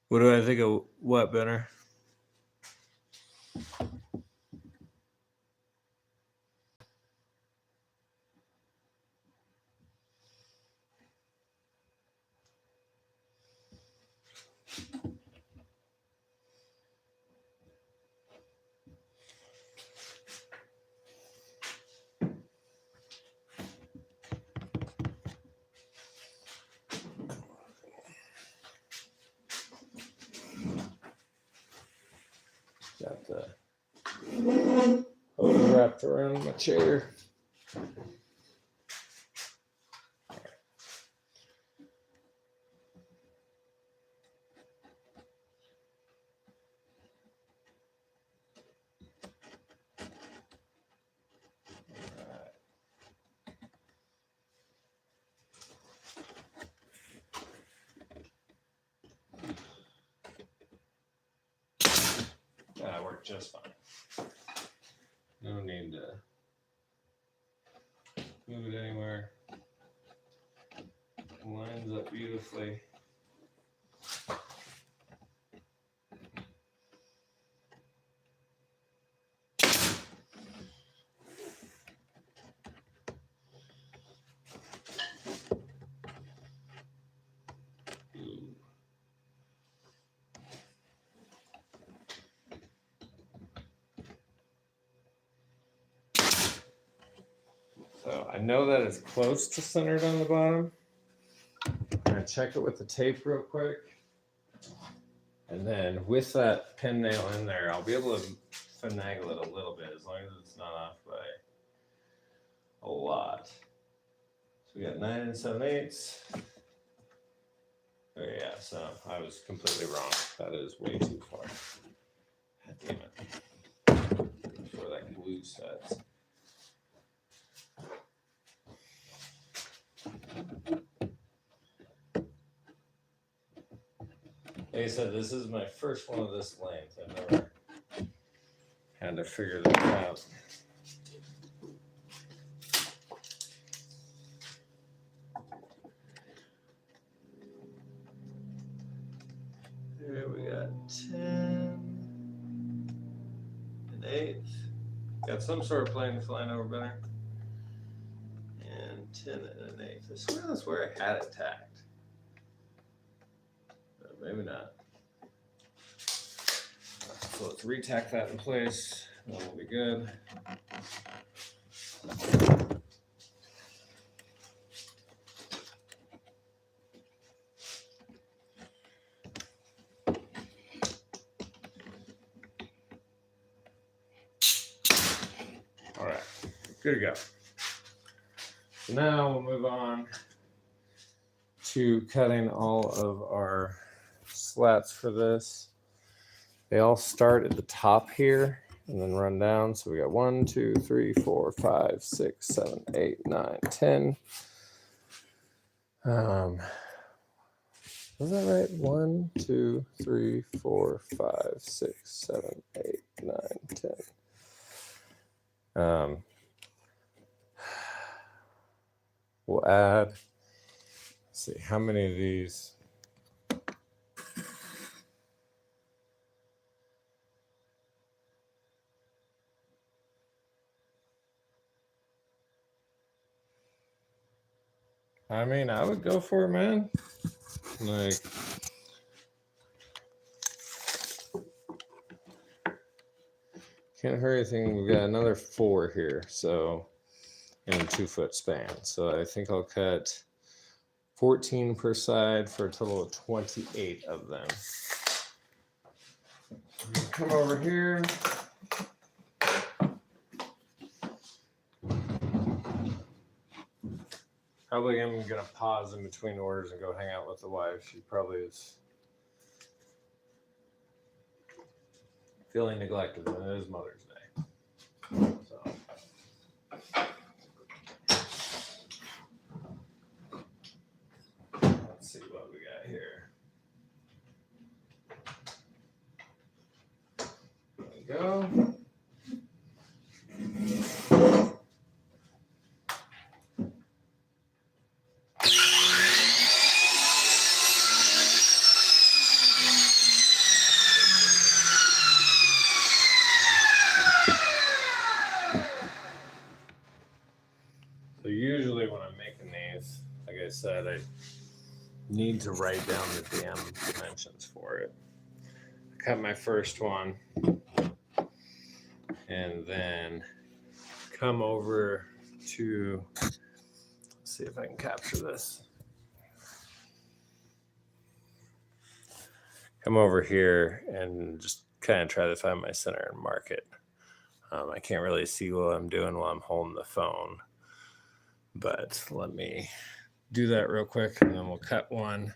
What do I think of what, Benner? Got the hose wrapped around my chair. work just fine. No need to move it anywhere. It lines up beautifully. So I know that it's close to centered on the bottom. I'm gonna check it with the tape real quick. And then with that pin nail in there, I'll be able to finagle it a little bit as long as it's not off by a lot. So we got 9 7/8. Oh yeah, so I was completely wrong. That is way too far. God damn it. That's where that glue sets. Like I said, this is my first one of this length. I've never had to figure that out. There we got 10 1/8. Got some sort of plane flying over better. And 10 1/8. I swear that's where I had it tacked. But maybe not. So let's retack that in place. And we'll be good. All right, good to go. So now we'll move on to cutting all of our slats for this. They all start at the top here and then run down. So we got 1, 2, 3, 4, 5, 6, 7, 8, 9, 10. Was that right? 1, 2, 3, 4, 5, 6, 7, 8, 9, 10. We'll add, let's see, how many of these? I mean, I would go for it, man. Like, can't hurt anything. We've got another 4 here, so in a 2-foot span. So I think I'll cut 14 per side for a total of 28 of them. Come over here. Probably I'm gonna pause in between orders and go hang out with the wife. She probably is feeling neglected, and it is Mother's Day. So. Let's see what we got here. There we go. So usually when I'm making these, like I said, I need to write down the damn dimensions for it. I cut my first one and then come over to, let's see if I can capture this. Come over here and just kind of try to find my center and mark it. I can't really see what I'm doing while I'm holding the phone, but let me do that real quick and then we'll cut one,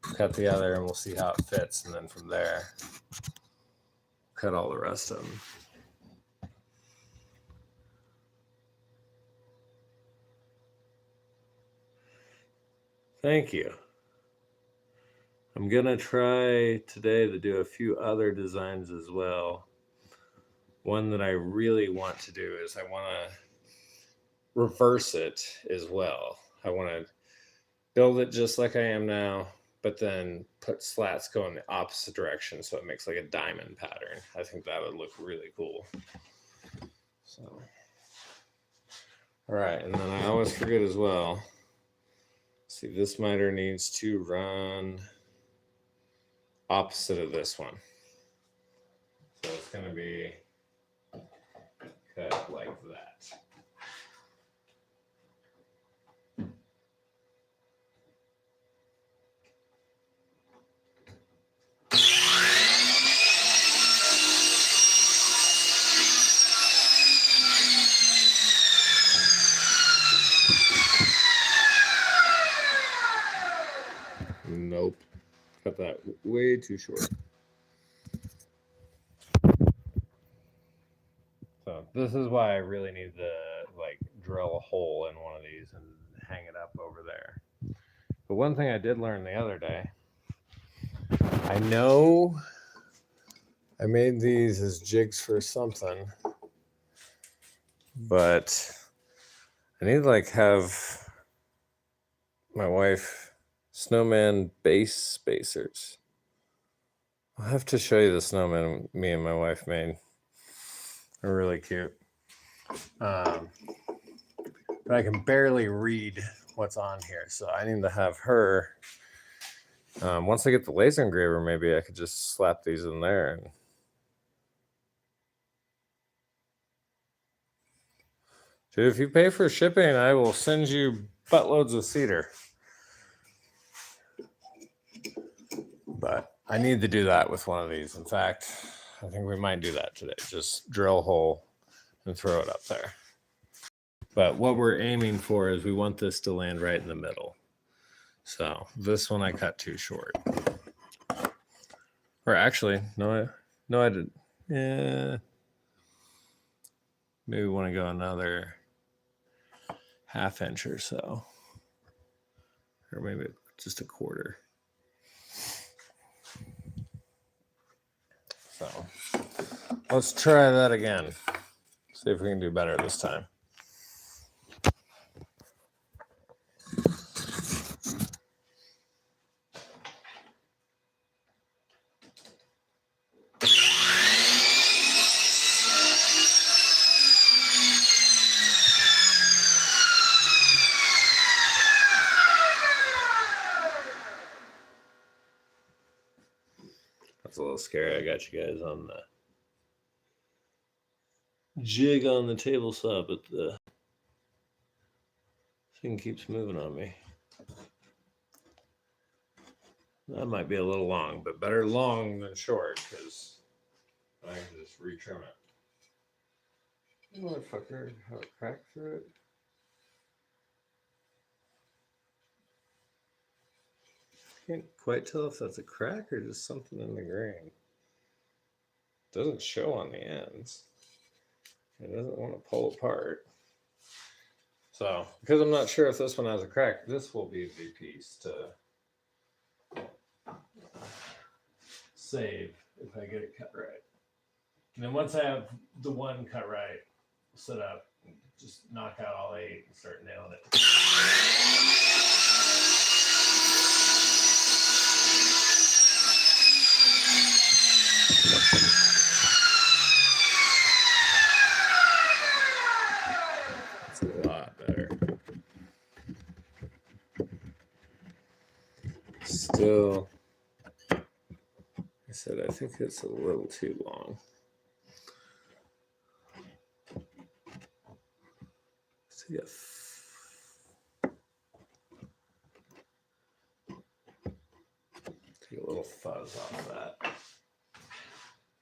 cut the other, and we'll see how it fits. And then from there, cut all the rest of them. Thank you. I'm gonna try today to do a few other designs as well. one that I really want to do is I want to reverse it as well. I want to build it just like I am now, but then put slats going the opposite direction so it makes like a diamond pattern. I think that would look really cool. So, all right, and then I always forget as well. See, this miter needs to run opposite of this one. So it's going to be cut like that. Nope. Cut that way too short. So this is why I really need to like drill a hole in one of these and hang it up over there. But one thing I did learn the other day, I know I made these as jigs for something, but I need to like have my wife snowman base spacers. I'll have to show you the snowman me and my wife made. They're really cute. But I can barely read what's on here, so I need to have her. Once I get the laser engraver, maybe I could just slap these in there. And dude, if you pay for shipping, I will send you buttloads of cedar. But I need to do that with one of these. In fact, I think we might do that today. Just drill a hole and throw it up there. But what we're aiming for is we want this to land right in the middle. So this one I cut too short. Or actually, no, I didn't. Yeah. Maybe we want to go another ½ inch or so. Or maybe just a quarter. So let's try that again. See if we can do better this time. That's a little scary. I got you guys on the jig on the table saw, but the thing keeps moving on me. That might be a little long, but better long than short, because I can just retrim it. Motherfucker, how it cracked through it. Can't quite tell if that's a crack or just something in the grain. Doesn't show on the ends. It doesn't want to pull apart. So, because I'm not sure if this one has a crack, this will be the piece to save if I get it cut right. And then once I have the one cut right, set up, just knock out all 8 and start nailing it. It's a lot better. Still, I said I think it's a little too long. See if take a little fuzz off that.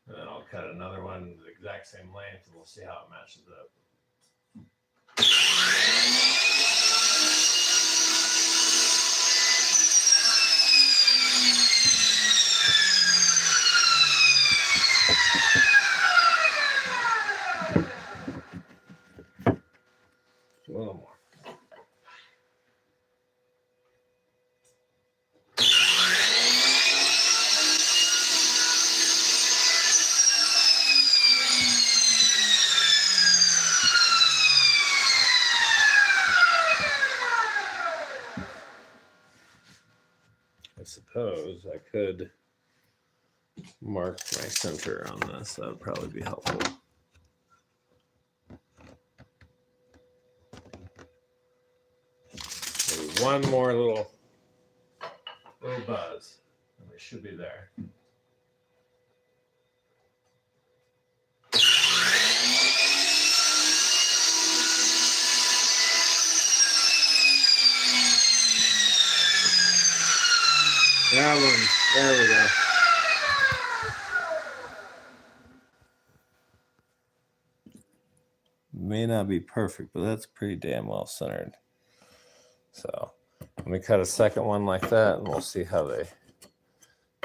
And then I'll cut another one the exact same length and we'll see how it matches up. A little more. suppose I could mark my center on this. That would probably be helpful. Maybe one more little buzz, and we should be there. That one, there we go. May not be perfect, but that's pretty damn well centered. So let me cut a second one like that, and we'll see how they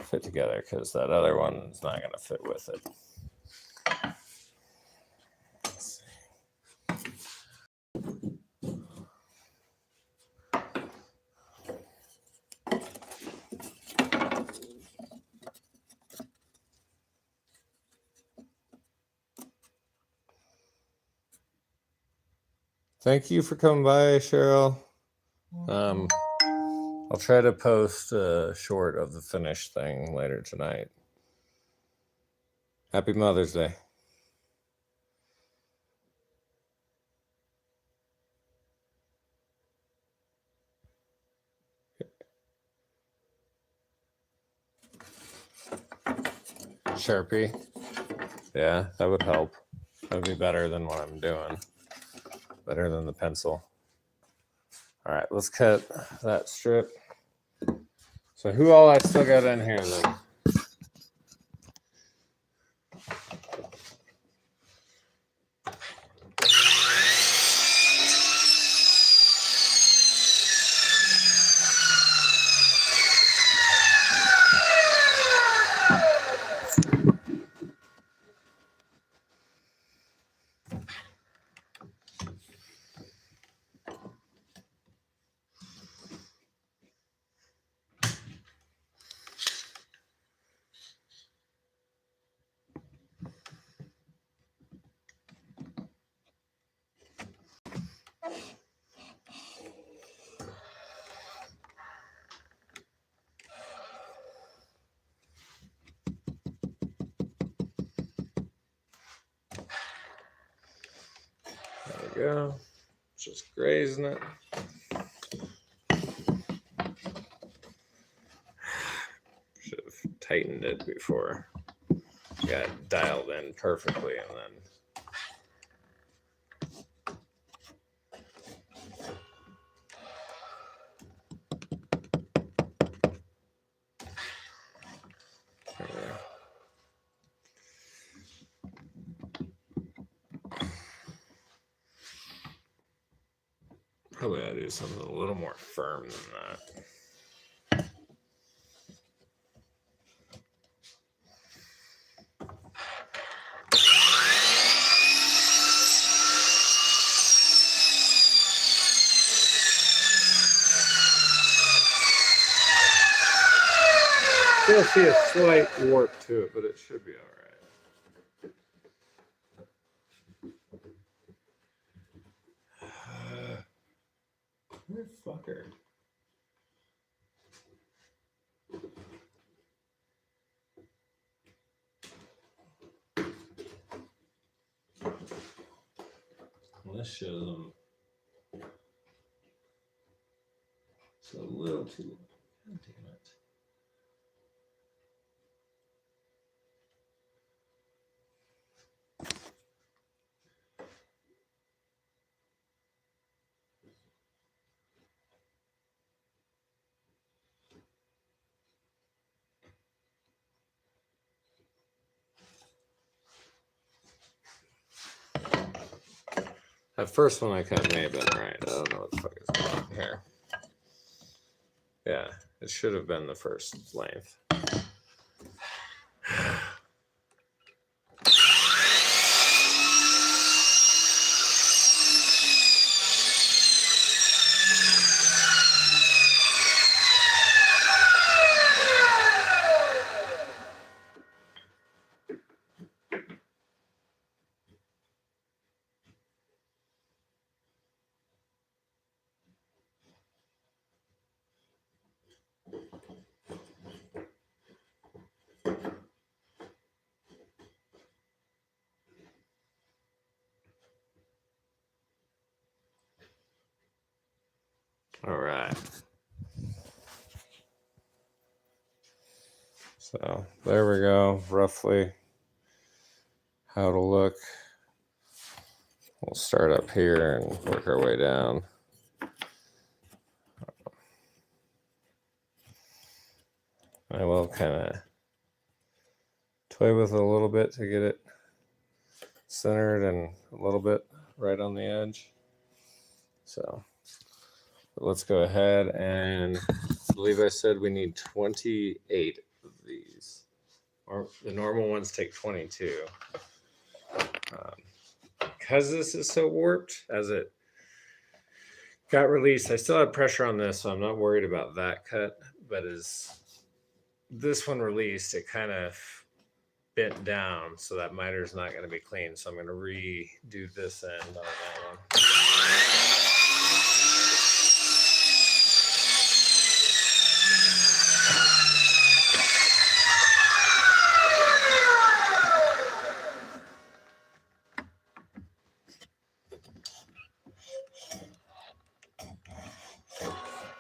fit together, because that other one is not going to fit with it. Let's see. Thank you for coming by, Cheryl. I'll try to post a short of the finished thing later tonight. Happy Mother's Day. Sharpie. Yeah, that would help. That would be better than what I'm doing. Better than the pencil. All right, let's cut that strip. So who all I still got in here then? There we go. Just grazing it. Should have tightened it before I got dialed in perfectly, and then probably ought to do something a little more firm than that. Still see a slight warp to it, but it should be all right. Fucker. Well, this shows them. It's a little too. God damn it. That first one I cut may have been right. I don't know what the fuck is going on here. Yeah, it should have been the first length. All right. So there we go, roughly how to look. We'll start up here and work our way down. I will kind of toy with it a little bit to get it centered and a little bit right on the edge. So let's go ahead, and I believe I said we need 28 of these. Or the normal ones take 22. Because this is so warped, as it got released, I still have pressure on this, so I'm not worried about that cut. But as this one released, it kind of bent down, so that miter's not going to be clean. So I'm going to redo this end on that one.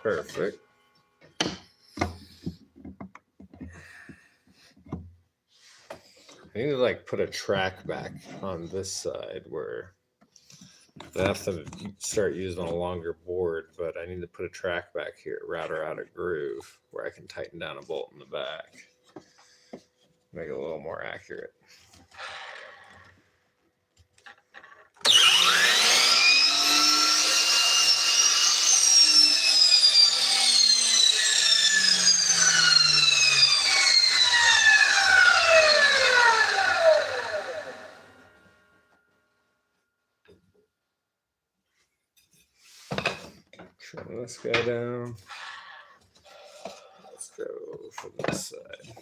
Perfect. I need to like put a track back on this side where I have to start using a longer board, but I need to put a track back here, router out a groove where I can tighten down a bolt in the back. Make it a little more accurate. Trim this guy down. Let's go from this side.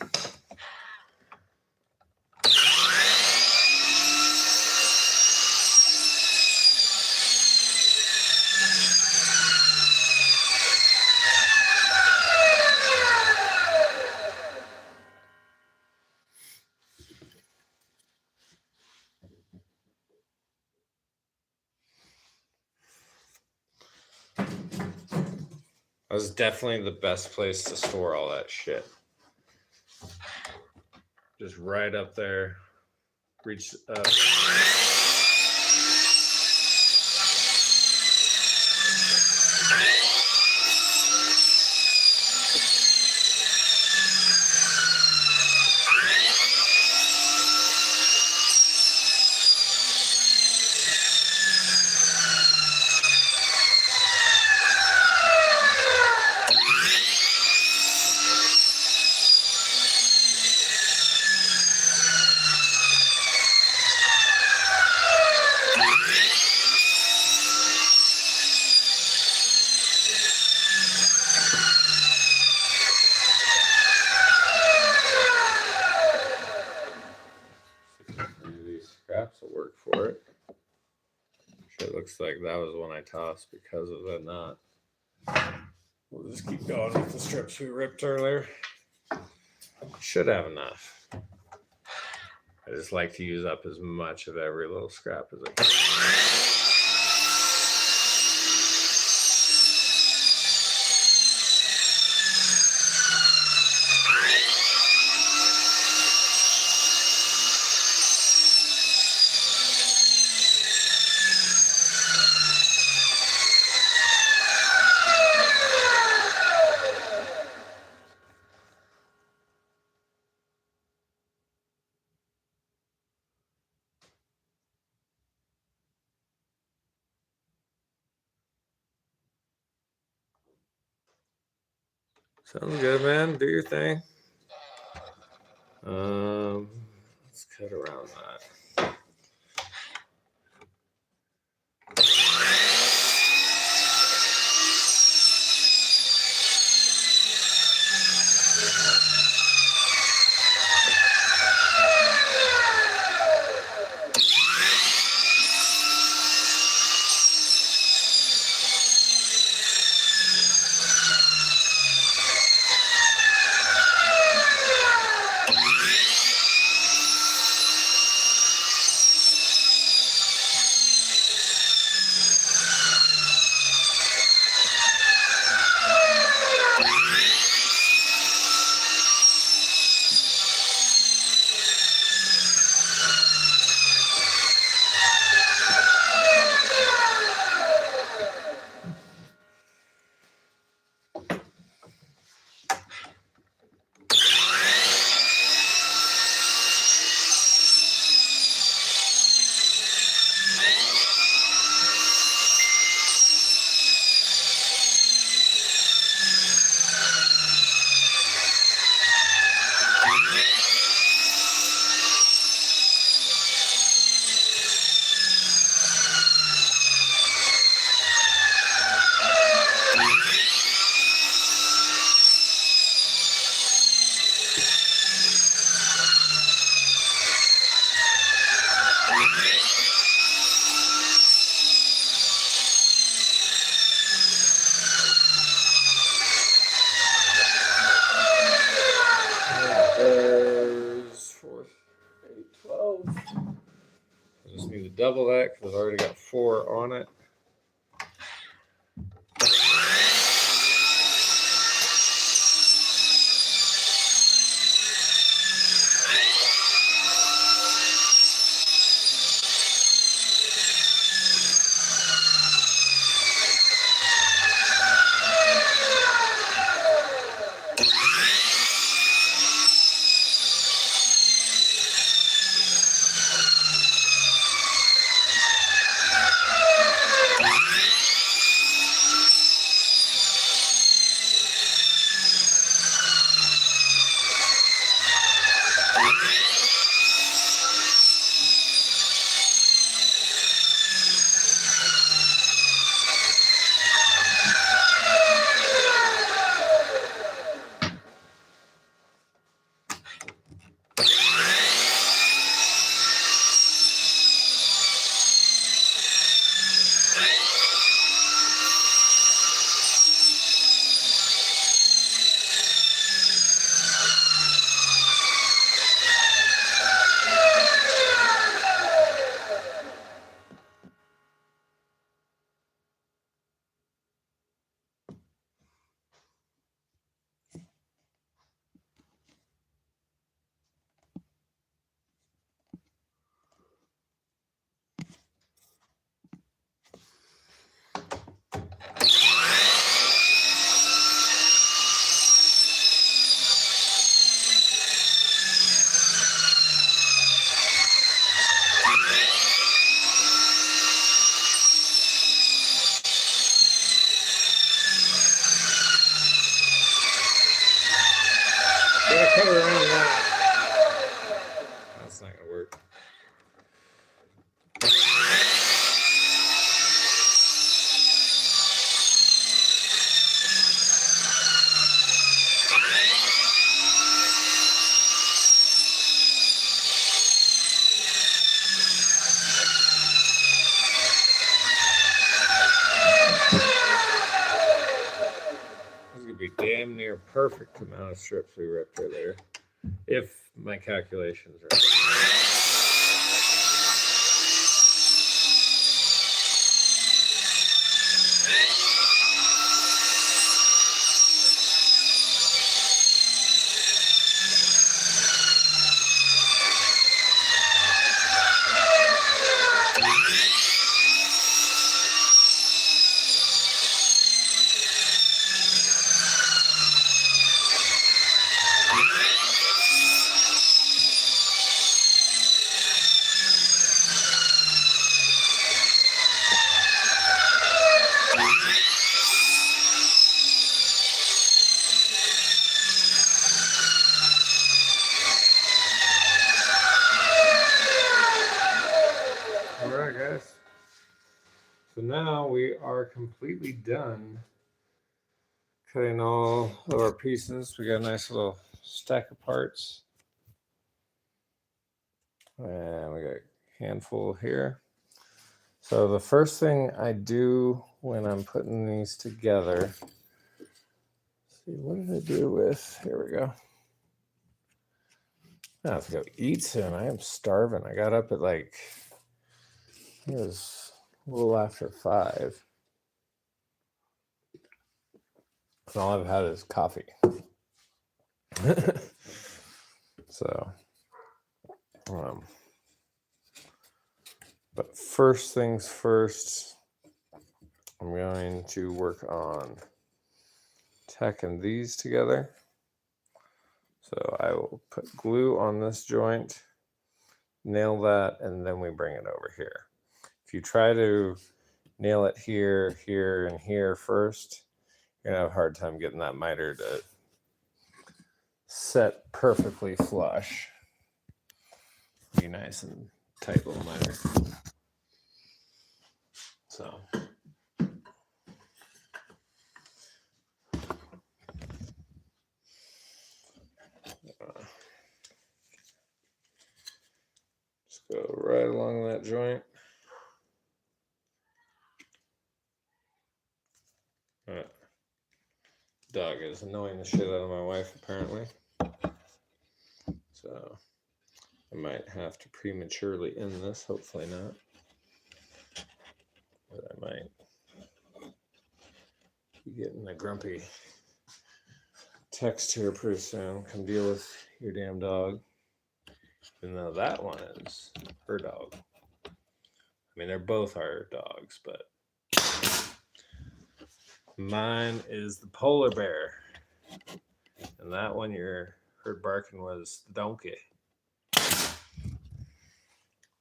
That was definitely the best place to store all that shit. Just right up there. Reach up. Scraps will work for it. It looks like that was one I tossed because of the knot. We'll just keep going with the strips we ripped earlier. Should have enough. I just like to use up as much of every little scrap as I can. Sounds good, man. Do your thing. Let's cut around that. double that because I've already got 4 on it. Cut around that. That's not gonna work. This is gonna be damn near perfect amount of strips we ripped earlier, if my calculations are right. Alright guys, so now we are completely done cutting all of our pieces. We got a nice little stack of parts, and we got a handful here. So the first thing I do when I'm putting these together, let's see, what did I do with, here we go. I have to go eat soon. I am starving. I got up at like, it was a little after 5. And all I've had is coffee. So, but first things first, I'm going to work on tacking these together. So I will put glue on this joint, nail that, and then we bring it over here. If you try to nail it here, here, and here first, you're gonna have a hard time getting that miter to set perfectly flush. Be nice and tight little miter. So just go right along that joint. Dog is annoying the shit out of my wife apparently. So I might have to prematurely end this, hopefully not. might be getting a grumpy text here pretty soon. Come deal with your damn dog. Even though that one is her dog. I mean, they're both our dogs, but mine is the polar bear. And that one you heard barking was the donkey.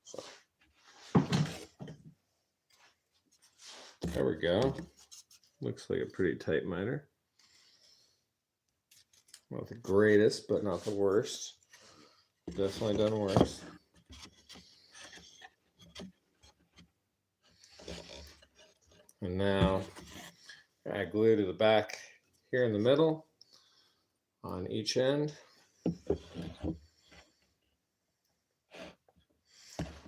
So, there we go. Looks like a pretty tight miter. Not the greatest, but not the worst. Definitely done worse. And now I glue to the back here in the middle on each end.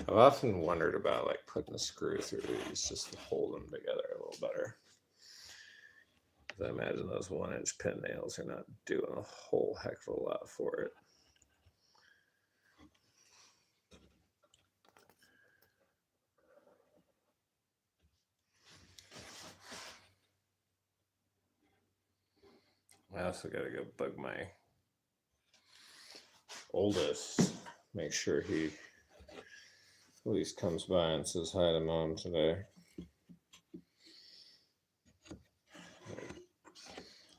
I've often wondered about like putting a screw through these just to hold them together a little better. Because I imagine those 1-inch pin nails are not doing a whole heck of a lot for it. I also got to go bug my oldest, make sure he at least comes by and says hi to Mom today.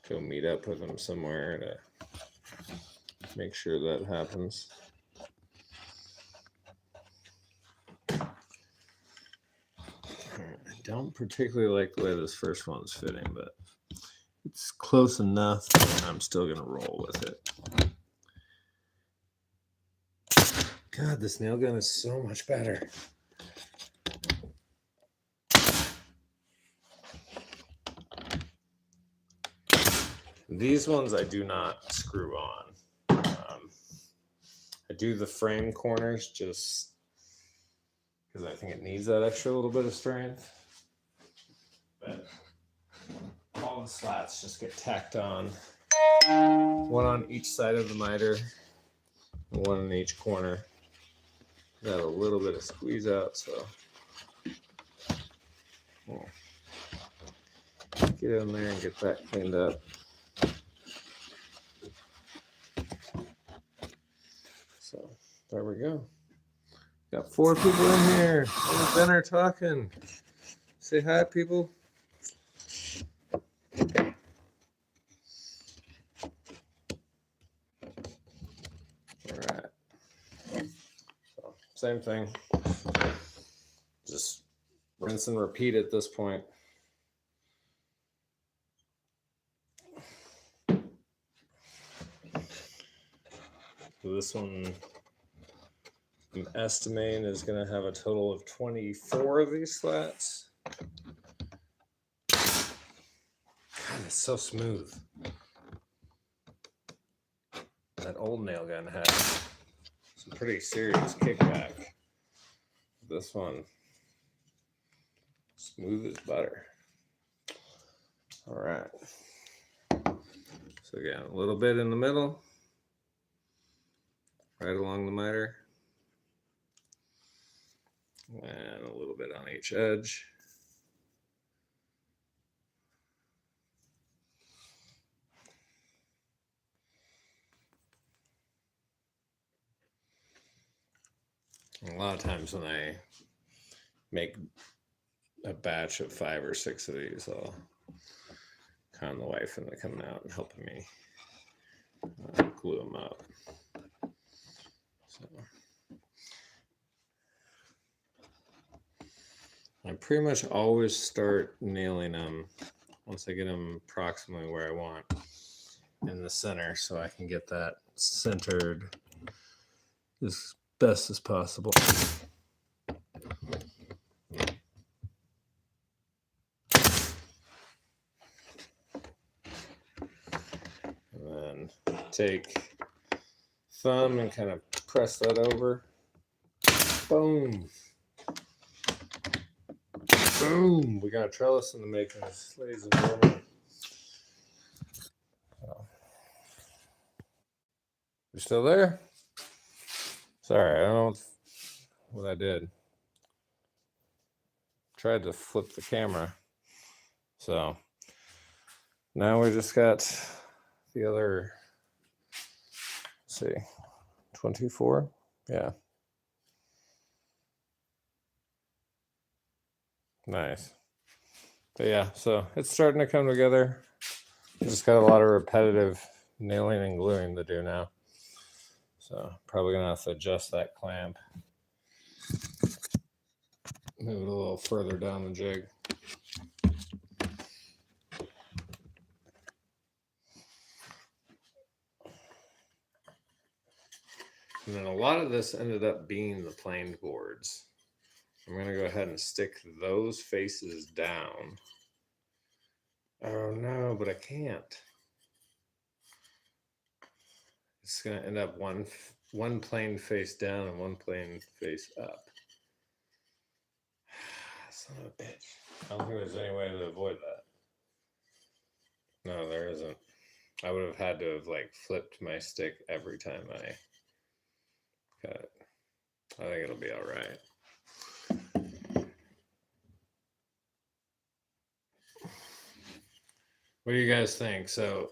Go meet up with him somewhere to make sure that happens. I don't particularly like the way this first one's fitting, but it's close enough that I'm still going to roll with it. God, this nail gun is so much better. These ones I do not screw on. I do the frame corners just because I think it needs that extra little bit of strength. But all the slats just get tacked on. One on each side of the miter, and one in each corner. Got a little bit of squeeze out, so we'll get in there and get that cleaned up. So there we go. Got 4 people in here. Me and Ben are talking. Say hi, people. All right. So, same thing. Just rinse and repeat at this point. So this one, I'm estimating, is going to have a total of 24 of these slats. God, it's so smooth. That old nail gun had some pretty serious kickback. This one, smooth as butter. All right. So again, a little bit in the middle, right along the miter, and a little bit on each edge. A lot of times when I make a batch of 5 or 6 of these, I'll con the wife into coming out and helping me glue them up. So I pretty much always start nailing them once I get them approximately where I want in the center, so I can get that centered as best as possible. And then take thumb and kind of press that over. Boom. Boom. We got a trellis in the making, ladies and gentlemen. You're still there? Sorry, I don't know what I did. tried to flip the camera. So now we just got the other, let's see, 24. Yeah. Nice. But yeah, so it's starting to come together. Just got a lot of repetitive nailing and gluing to do now. So probably gonna have to adjust that clamp. Move it a little further down the jig. And then a lot of this ended up being the planed boards. I'm going to go ahead and stick those faces down. Oh no, but I can't. It's going to end up one plane face down and one plane face up. Son of a bitch. I don't think there's any way to avoid that. No, there isn't. I would have had to have like flipped my stick every time I cut it. I think it'll be all right. What do you guys think? So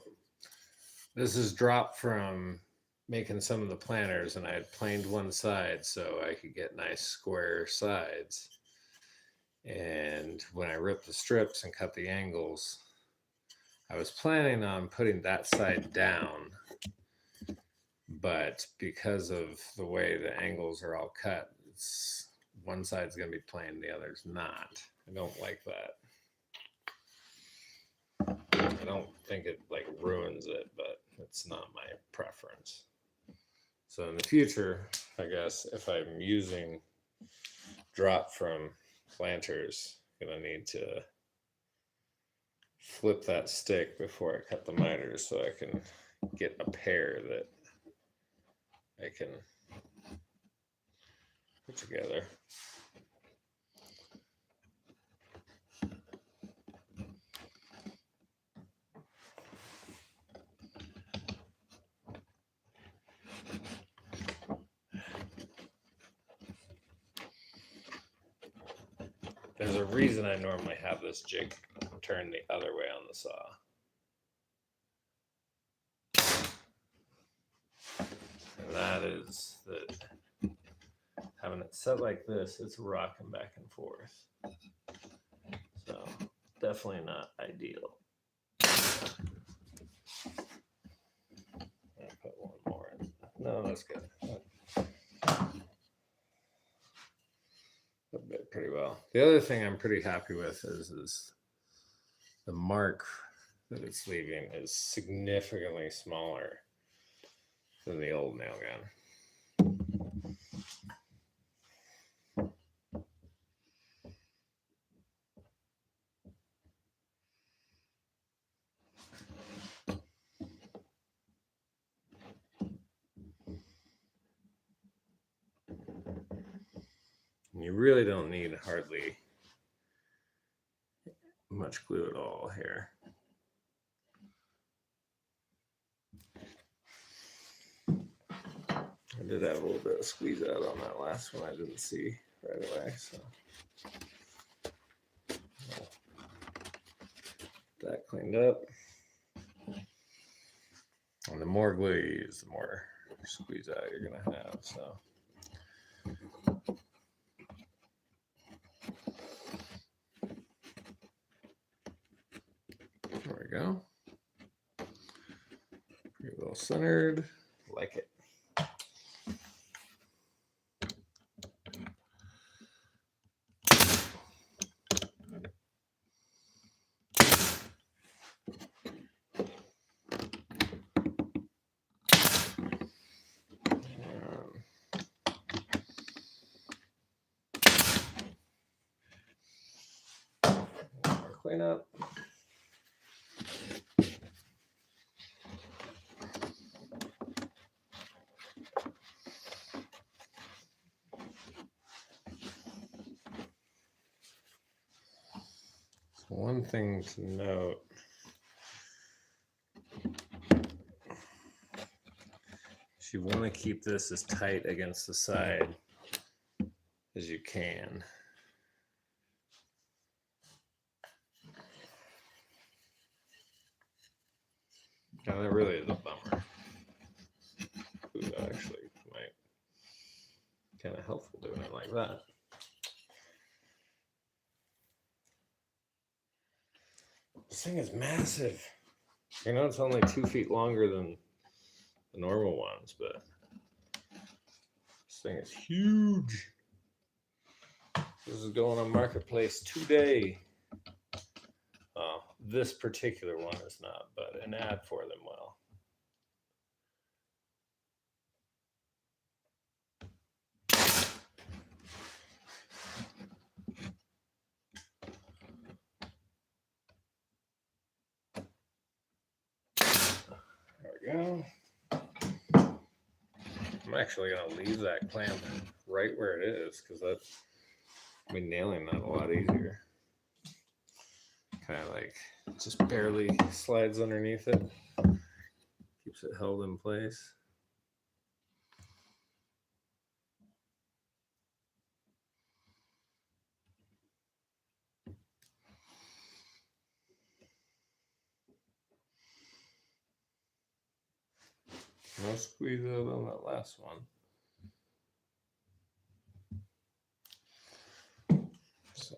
this is dropped from making some of the planters, and I had planed one side so I could get nice square sides. And when I ripped the strips and cut the angles, I was planning on putting that side down, but because of the way the angles are all cut, one side's going to be planed, the other's not. I don't like that. I don't think it like ruins it, but it's not my preference. So in the future, I guess if I'm using drop from planters, I'm gonna need to flip that stick before I cut the miters so I can get a pair that I can put together. There's a reason I normally have this jig turned the other way on the saw. And that is that having it set like this, it's rocking back and forth. So definitely not ideal. I'll put one more in. No, that's good. That bit pretty well. The other thing I'm pretty happy with is the mark that it's leaving is significantly smaller than the old nail gun. You really don't need hardly much glue at all here. I did have a little bit of squeeze out on that last one I didn't see right away, so that cleaned up. And the more glue you use, the more squeeze out you're gonna have. So there we go. Pretty well centered, like it. Clean up. So one thing to note, is you want to keep this as tight against the side as you can. Yeah, that really is a bummer. Ooh, that actually might kind of helpful doing it like that. This thing is massive. I know it's only 2 feet longer than the normal ones, but this thing is huge. This is going on Marketplace today. This particular one is not, but an ad for them will. There we go. I'm actually going to leave that clamp right where it is because that's made nailing that a lot easier. Kind of like just barely slides underneath it, keeps it held in place. No squeeze out on that last one. So.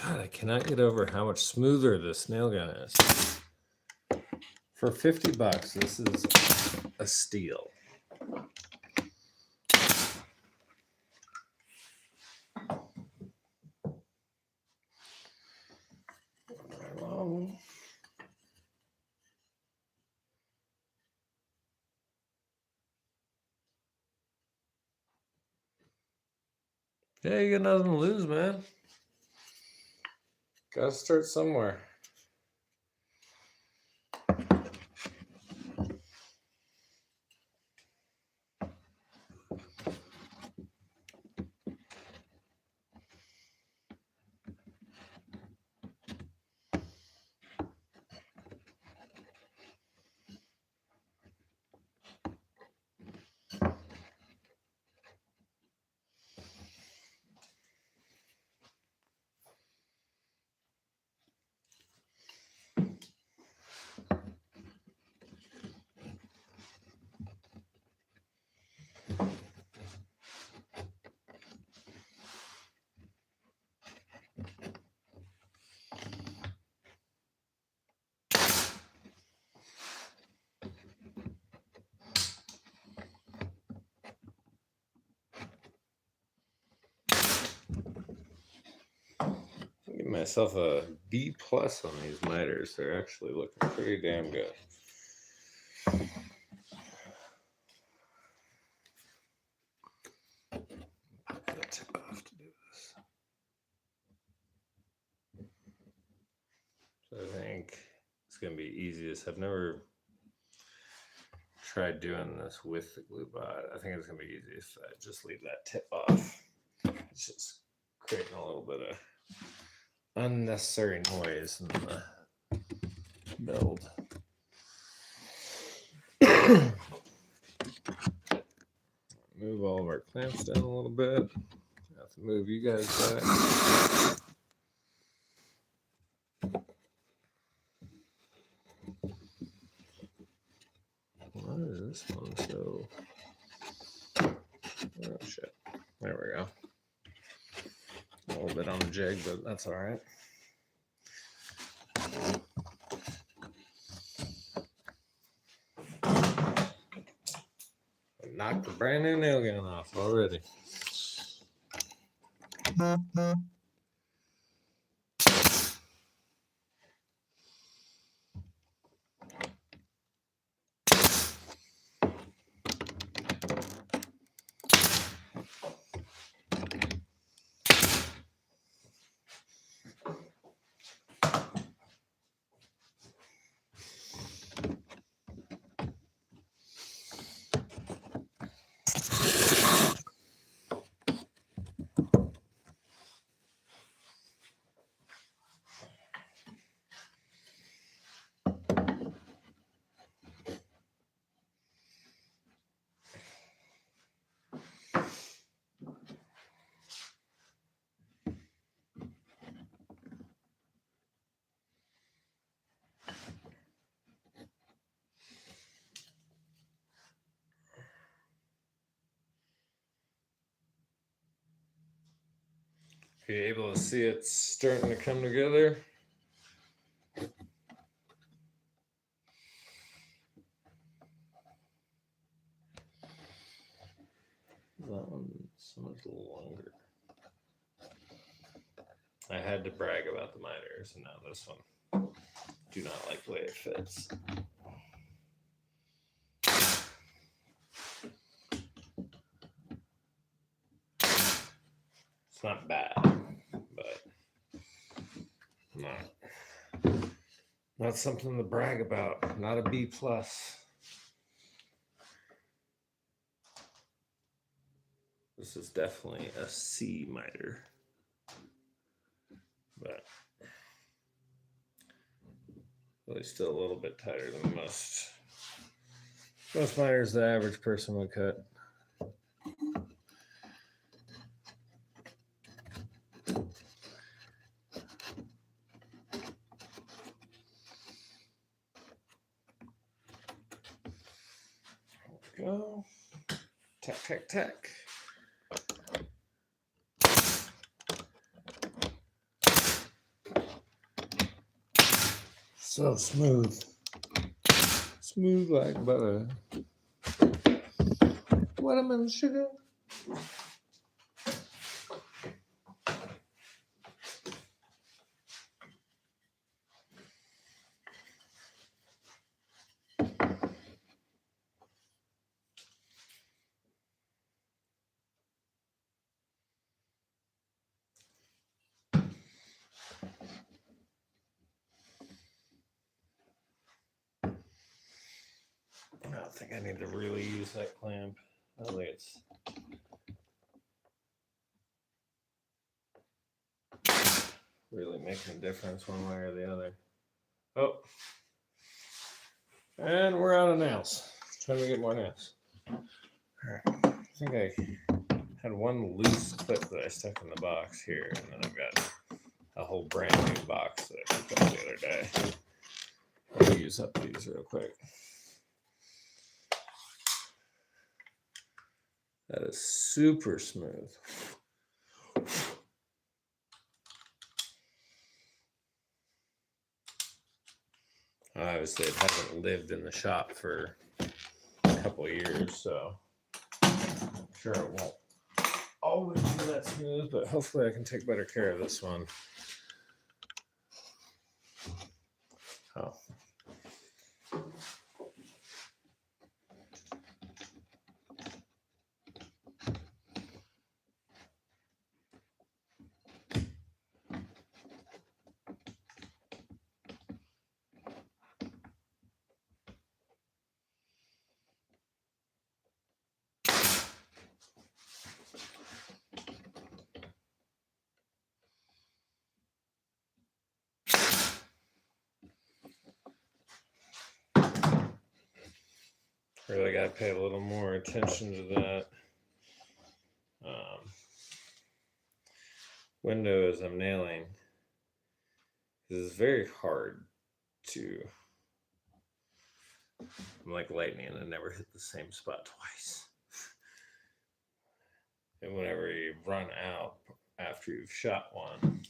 God, I cannot get over how much smoother this nail gun is. For $50, this is a steal. Yeah, you got nothing to lose, man. Gotta start somewhere. Give myself a B+ on these miters. They're actually looking pretty damn good. Pop that tip off to do this. So I think it's gonna be easiest. I've never tried doing this with the glue bot. I think it's gonna be easiest if I just leave that tip off. It's just creating a little bit of unnecessary noise in the build. Move all of our clamps down a little bit. Have to move you guys back. Why is this one so? Oh shit! There we go. A little bit on the jig, but that's all right. Knocked the brand new nail gun off already. Are you able to see it's starting to come together? That one's so much longer. I had to brag about the miters, and now this one. Do not like the way it fits. It's not bad, but not something to brag about. Not a B plus. This is definitely a C miter, but really still a little bit tighter than most miters the average person would cut. Go. Tack, tack, tack. So smooth. Smooth like butter. Watermelon sugar. I don't think I need to really use that clamp. I don't think it's really making a difference one way or the other. Oh. And we're out of nails. Trying to get more nails. All right. I think I had one loose clip that I stuck in the box here, and then I've got a whole brand new box that I picked up the other day. I'll use up these real quick. That is super smooth. Obviously, it hasn't lived in the shop for a couple of years, so I'm sure it won't always be that smooth, but hopefully I can take better care of this one. Oh. Really got to pay a little more attention to that. Windows I'm nailing. This is very hard to. I'm like lightning and I never hit the same spot twice. And whenever you run out after you've shot one,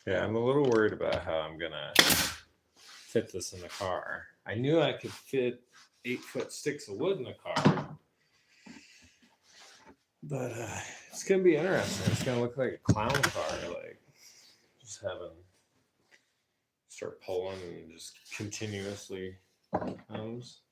yeah, I'm a little worried about how I'm gonna fit this in the car. I knew I could fit 8-foot sticks of wood in the car, but it's gonna be interesting. It's gonna look like a clown car, like just having start pulling and just continuously comes.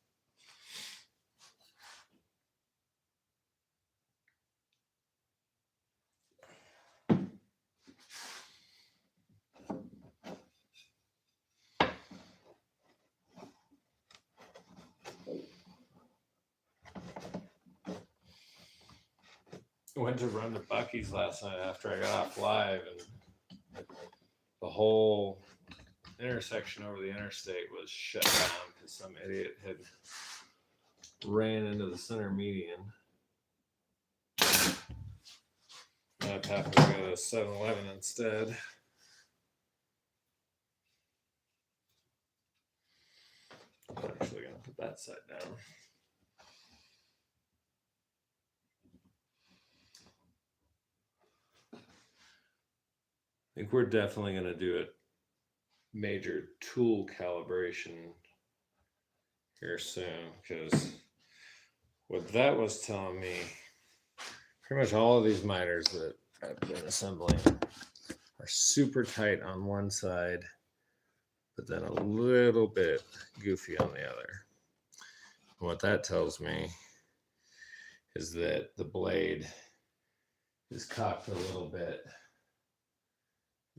I went to run to Bucky's last night after I got off live, and the whole intersection over the interstate was shut down because some idiot had ran into the center median. I happened to go to 7-Eleven instead. I'm actually going to put that side down. I think we're definitely going to do a major tool calibration here soon, because what that was telling me, pretty much all of these miters that I've been assembling are super tight on one side, but then a little bit goofy on the other. And what that tells me is that the blade is cocked a little bit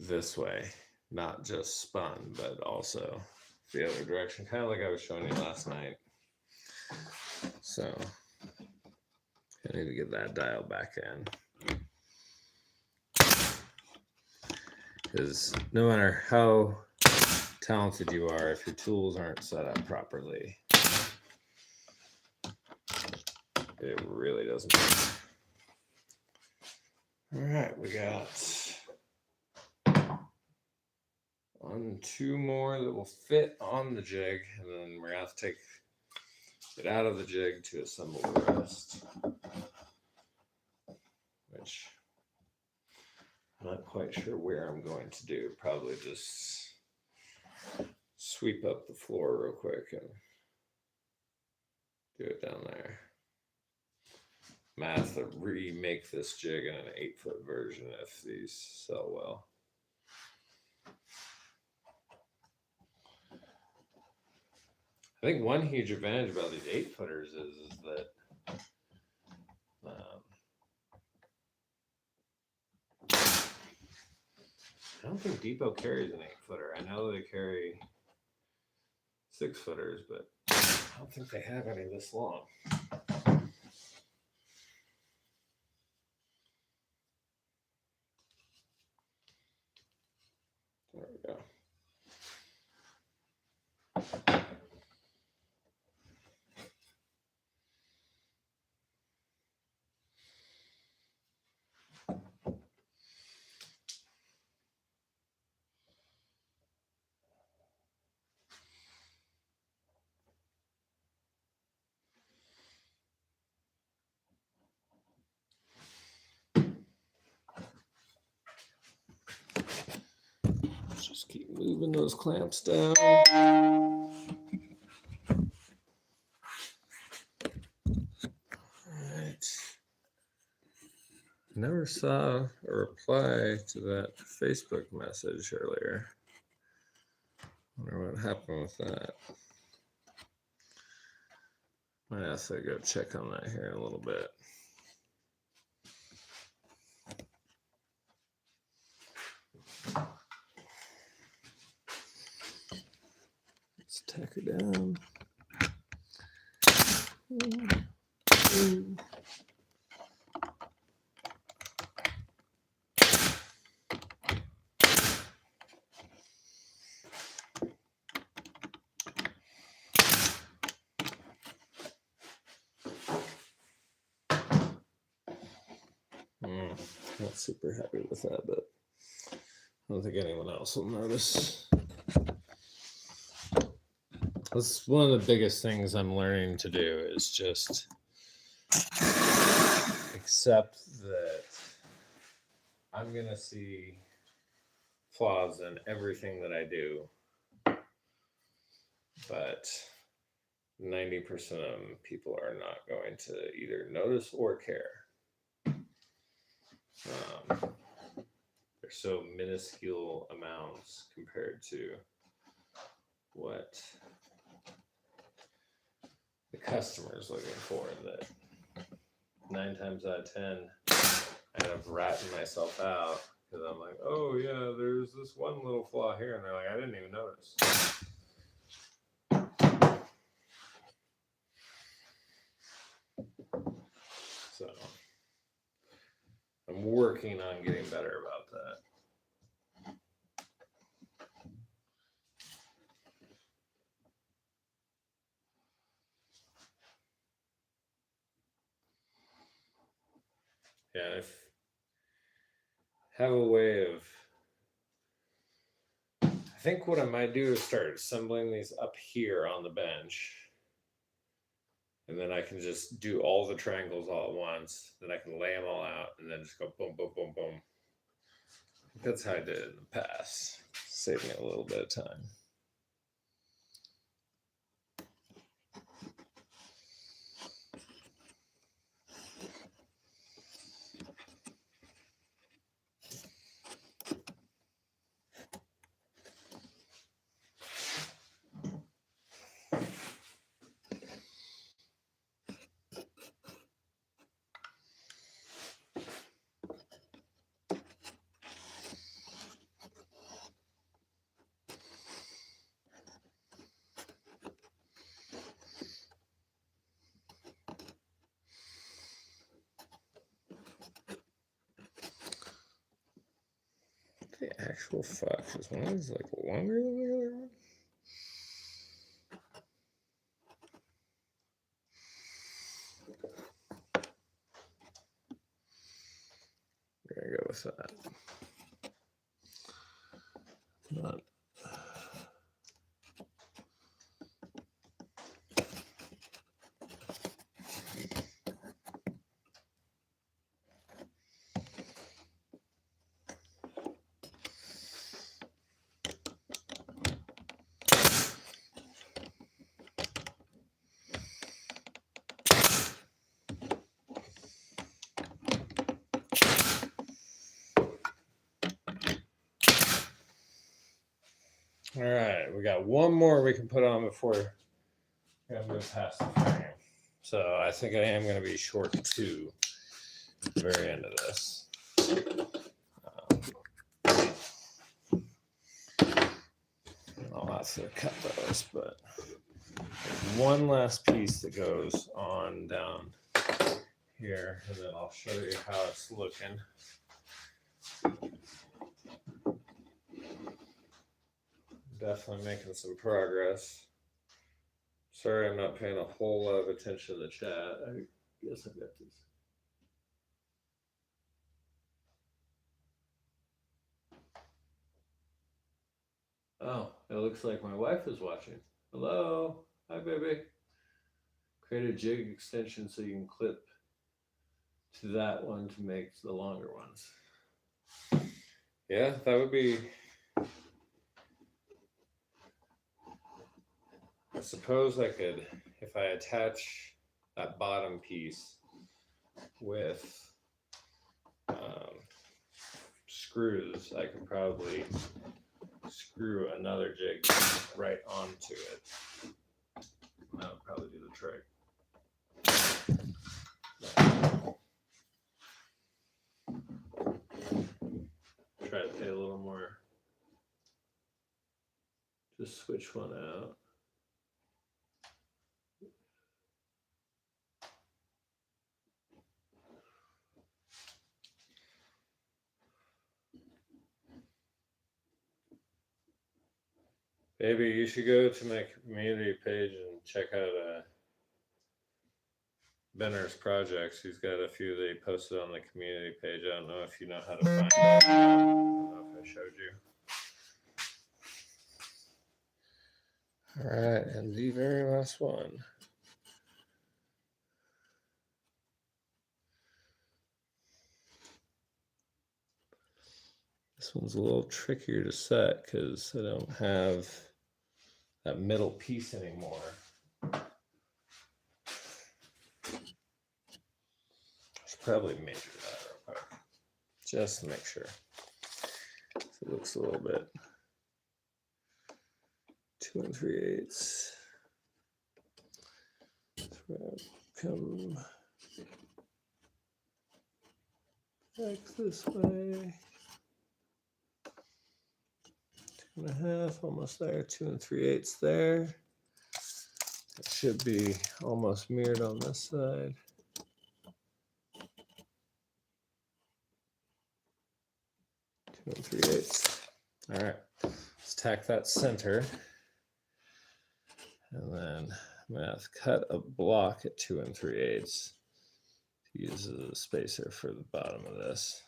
this way, not just spun, but also the other direction, kind of like I was showing you last night. So I need to get that dial back in, because no matter how talented you are, if your tools aren't set up properly, it really doesn't work. All right, we got 1, 2 more that will fit on the jig, and then we're gonna have to take it out of the jig to assemble the rest, which I'm not quite sure where I'm going to do. Probably just sweep up the floor real quick and do it down there. I'm gonna have to remake this jig in an 8-foot version if these sell well. I think one huge advantage about these 8-footers is that I don't think Depot carries an 8-footer. I know they carry 6-footers, but I don't think they have any this long. There we go. Just keep moving those clamps down. Never saw a reply to that Facebook message earlier. Wonder what happened with that. Might have to go check on that here in a little bit. Let's tack her down. Not super happy with that, but I don't think anyone else will notice. That's one of the biggest things I'm learning to do, is just accept that I'm going to see flaws in everything that I do, but 90% of them, people are not going to either notice or care. They're so minuscule amounts compared to what the customer is looking for, that 9 times out of 10 I end up ratting myself out because I'm like, oh yeah, there's this one little flaw here, and they're like, I didn't even notice. So I'm working on getting better about that. Yeah, I have a way of. I think what I might do is start assembling these up here on the bench. And then I can just do all the triangles all at once. Then I can lay them all out and then just go boom, boom, boom, boom. That's how I did it in the past. Saved me a little bit of time. The actual fuck is one is like longer than the other one. We're gonna go with that. Not. All right, we got one more we can put on before we're gonna move past the frame. So I think I am gonna be short 2 at the very end of this. I'll have to cut those, but one last piece that goes on down here, and then I'll show you how it's looking. Definitely making some progress. Sorry, I'm not paying a whole lot of attention to the chat. I guess I got this. Oh, it looks like my wife is watching. Hello. Hi, baby. Create a jig extension so you can clip to that one to make the longer ones. Yeah, that would be. I suppose I could, if I attach that bottom piece with screws, I could probably screw another jig right onto it. That would probably do the trick. Try to pay a little more. Just switch one out. Maybe you should go to my community page and check out Benner's projects. He's got a few that he posted on the community page. I don't know if you know how to find them. I don't know if I showed you. All right, and the very last one. This one's a little trickier to set because I don't have that middle piece anymore. Should probably measure that real quick, just to make sure. So it looks a little bit 2 3/8. So come back this way. 2 1/2, almost there. 2 3/8 there. It should be almost mirrored on this side. 3/8. All right, let's tack that center. And then I'm going to cut a block at 2 3/8 to use as a spacer for the bottom of this.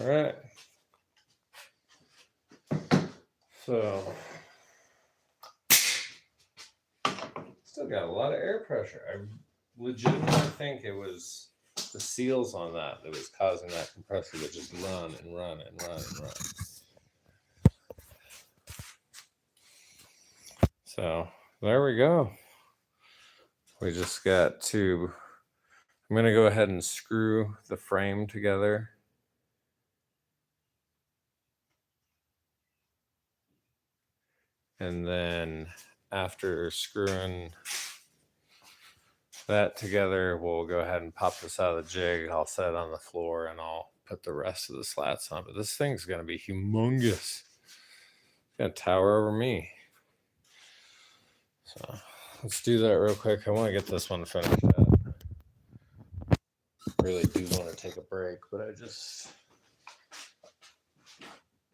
All right. So still got a lot of air pressure. I legitimately think it was the seals on that was causing that compressor to just run and run and run and run. So there we go. We just got to, I'm going to go ahead and screw the frame together. And then after screwing that together, we'll go ahead and pop this out of the jig. I'll set it on the floor and I'll put the rest of the slats on. But this thing's going to be humongous. It's going to tower over me. So let's do that real quick. I want to get this one finished up. Really do want to take a break, but I just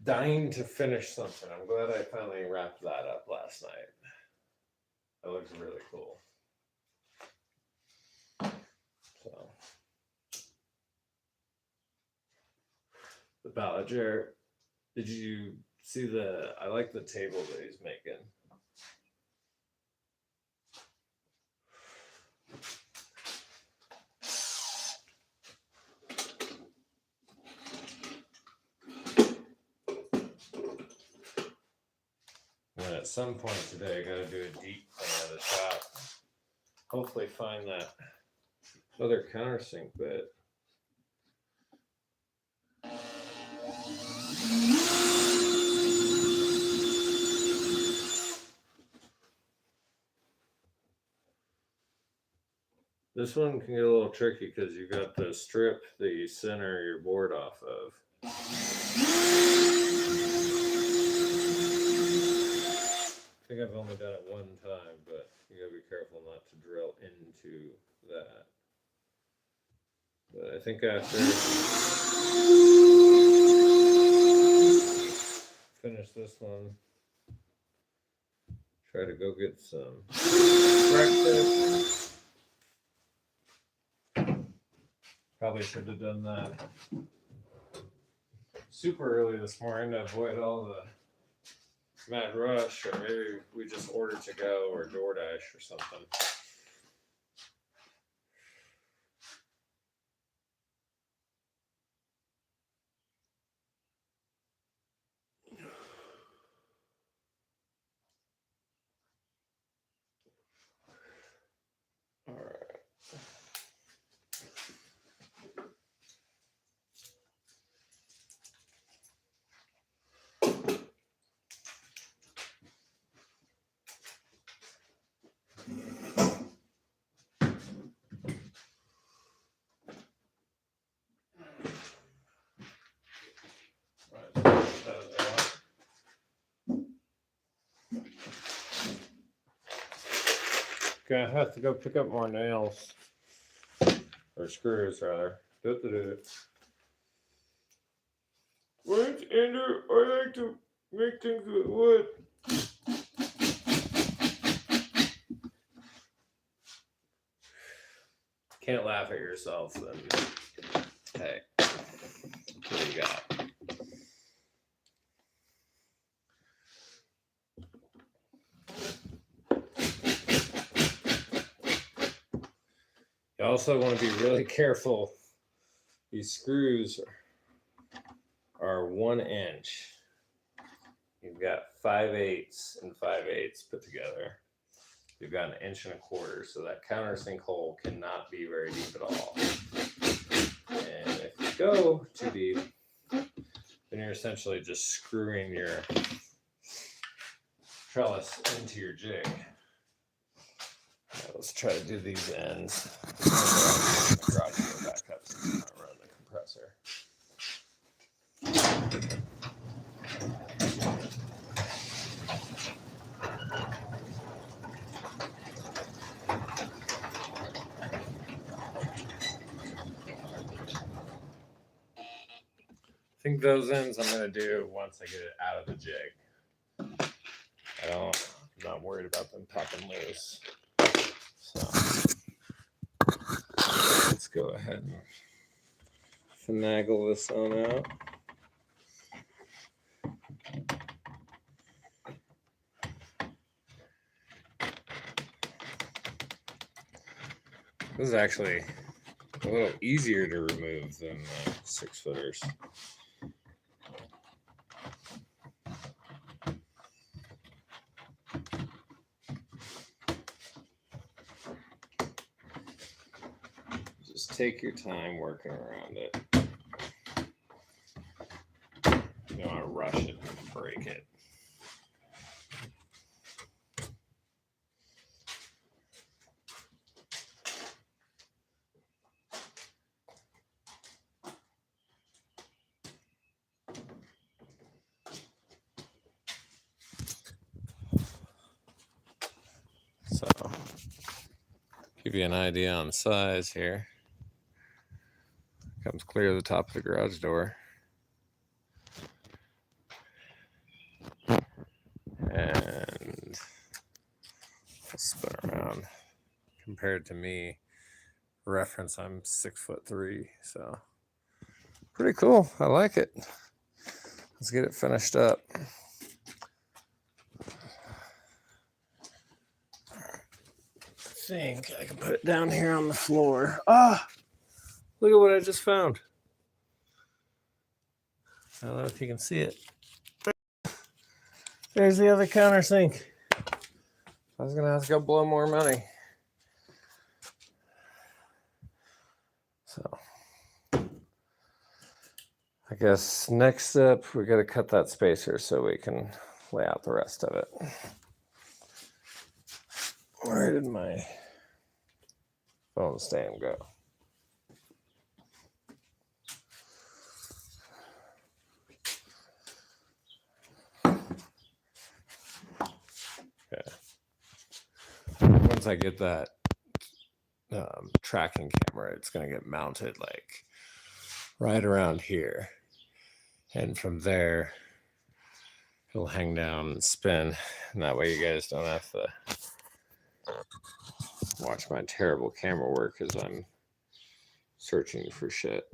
dying to finish something. I'm glad I finally wrapped that up last night. That looks really cool. So the ballot jar, did you see I like the table that he's making. And at some point today, I got to do a deep clean of the shop. Hopefully find that other countersink bit. This one can get a little tricky because you got the strip that you center your board off of. I think I've only done it one time, but you gotta be careful not to drill into that. But I think after finish this one, try to go get some breakfast. Probably should have done that super early this morning to avoid all the mad rush, or maybe we just order to go or DoorDash or something. All right. Gonna have to go pick up more nails, or screws rather. Where's Andrew? I like to make things with wood. Can't laugh at yourself, then. Hey, what do you got? You also want to be really careful. These screws are 1 inch. You've got 5/8 and 5/8 put together. You've got 1 1/4 inch, so that countersink hole cannot be very deep at all. And if you go too deep, then you're essentially just screwing your trellis into your jig. Let's try to do these ends. The garage door back up so I'm not running the compressor. think those ends I'm gonna do once I get it out of the jig. I'm not worried about them popping loose. So let's go ahead and finagle this on out. This is actually a little easier to remove than 6-footers. Just take your time working around it. You don't want to rush it and break it. So, give you an idea on size here. Comes clear to the top of the garage door. And I'll spin around. Compared to me, reference, I'm 6'3", so pretty cool. I like it. Let's get it finished up. I think I can put it down here on the floor. Ah, look at what I just found. I don't know if you can see it. There's the other countersink. I was gonna have to go blow more money. So I guess next step, we got to cut that spacer so we can lay out the rest of it. Where did my phone stand go? Okay. Once I get that tracking camera, it's going to get mounted like right around here. And from there, it'll hang down and spin. And that way you guys don't have to watch my terrible camera work as I'm searching for shit.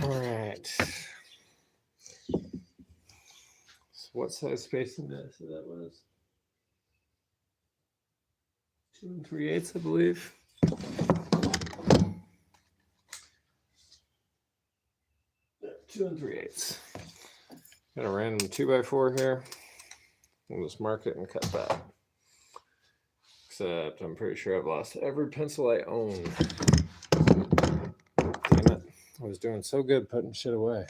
All right. So what size spacing did I say that was? 2 3/8, I believe. Yeah, 2 3/8. Got a random 2x4 here. We'll just mark it and cut that. Except I'm pretty sure I've lost every pencil I own. Damn it. I was doing so good putting shit away.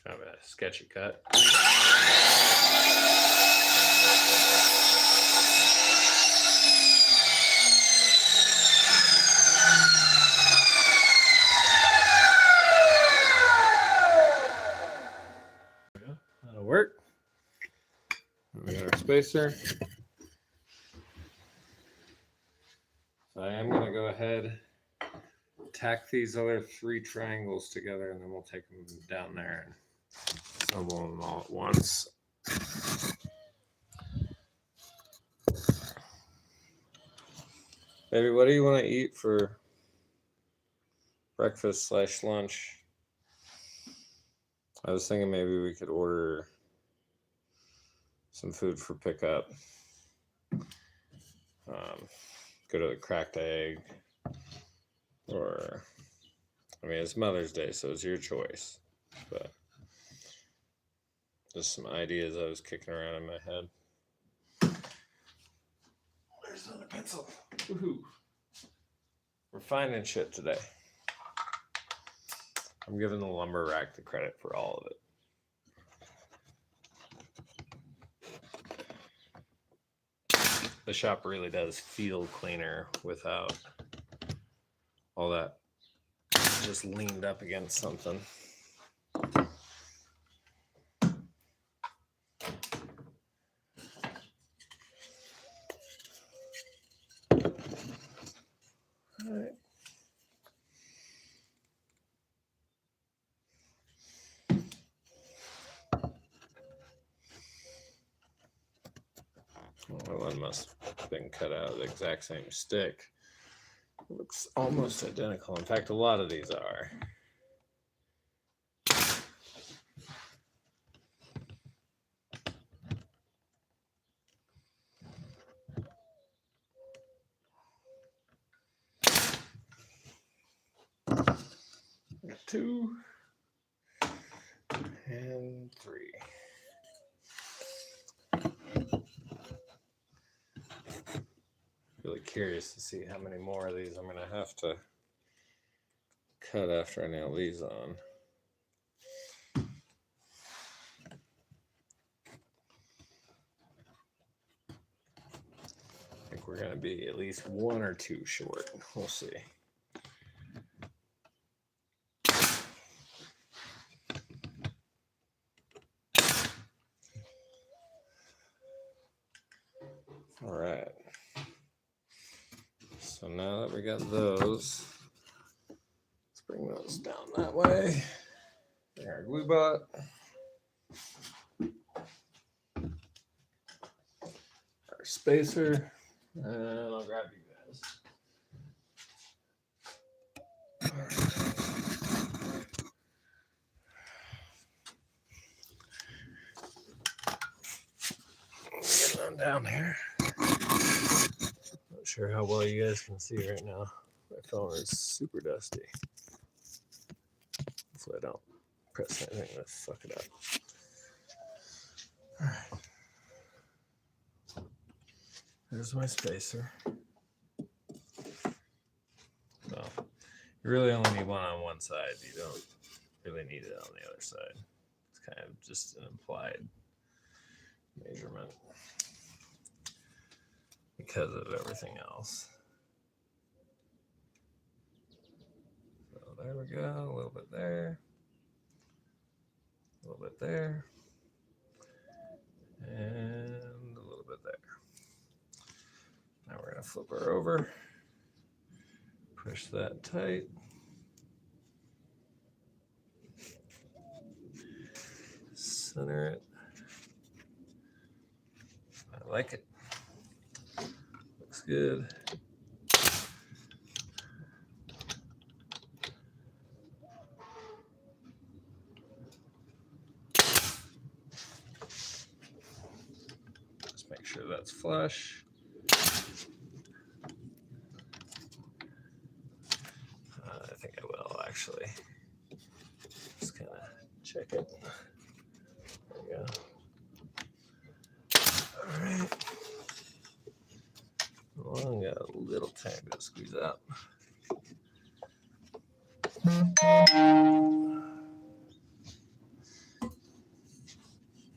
Kind of a sketchy cut. That'll work. We got our spacer. So I am going to go ahead, tack these other 3 triangles together, and then we'll take them down there and assemble them all at once. Baby, what do you want to eat for breakfast / lunch? I was thinking maybe we could order some food for pickup. Go to the Cracked Egg, or, I mean, it's Mother's Day, so it's your choice, but just some ideas I was kicking around in my head. Where's another pencil? Woohoo! We're finding shit today. I'm giving the lumber rack the credit for all of it. The shop really does feel cleaner without all that just leaned up against something. All right. Well, one must have been cut out of the exact same stick. It looks almost identical. In fact, a lot of these are. Two and three. Really curious to see how many more of these I'm going to have to cut after I nail these on. I think we're going to be at least one or two short. We'll see. All right. So now that we got those, let's bring those down that way. Bring our glue bot. Our spacer. And I'll grab you guys. All right. Get them down here. Not sure how well you guys can see right now. My phone is super dusty. Hopefully I don't press anything to fuck it up. All right. There's my spacer. So you really only need one on one side. You don't really need it on the other side. It's kind of just an implied measurement because of everything else. So there we go. A little bit there. A little bit there. And a little bit there. Now we're going to flip her over. Push that tight. Center it. I like it. Looks good. Just make sure that's flush. I think I will actually. Just kind of check it. There we go. All right. Well, I got a little tiny bit to squeeze out.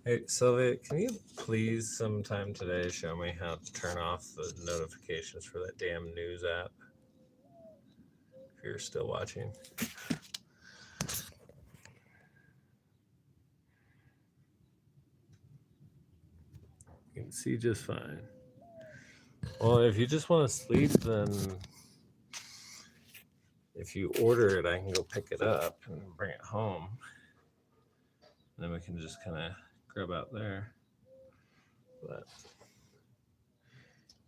Hey, Sylvia, can you please sometime today show me how to turn off the notifications for that damn news app? If you're still watching. You can see just fine. Well, if you just want to sleep, then if you order it, I can go pick it up and bring it home. And then we can just kind of grab out there. But,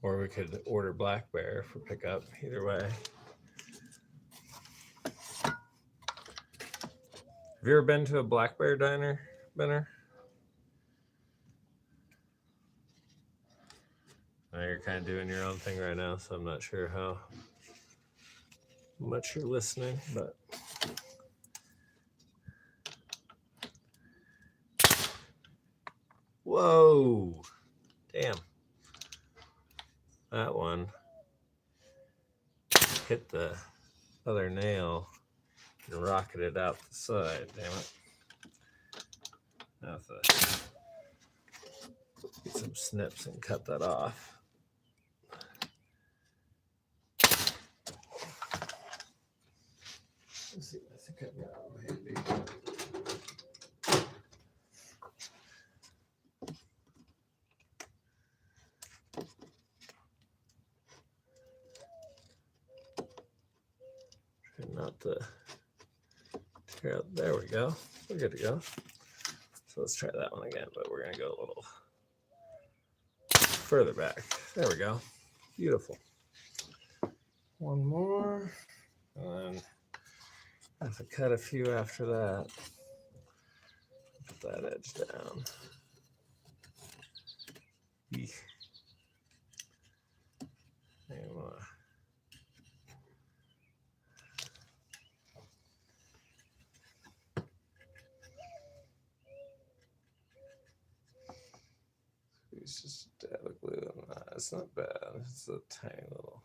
or we could order Black Bear for pickup, either way. Have you ever been to a Black Bear diner, Benner? I know you're kind of doing your own thing right now, so I'm not sure how much you're listening, but whoa, damn, that one hit the other nail and rocket it out the side, damn it. I have to get some snips and cut that off. Let's see, I think I've got them handy. Try not to tear out. There we go. We're good to go. So let's try that one again, but we're going to go a little further back. There we go. Beautiful. One more. And then I have to cut a few after that. Put that edge down. Eek. It's just a dab of glue on that. It's not bad. It's a tiny little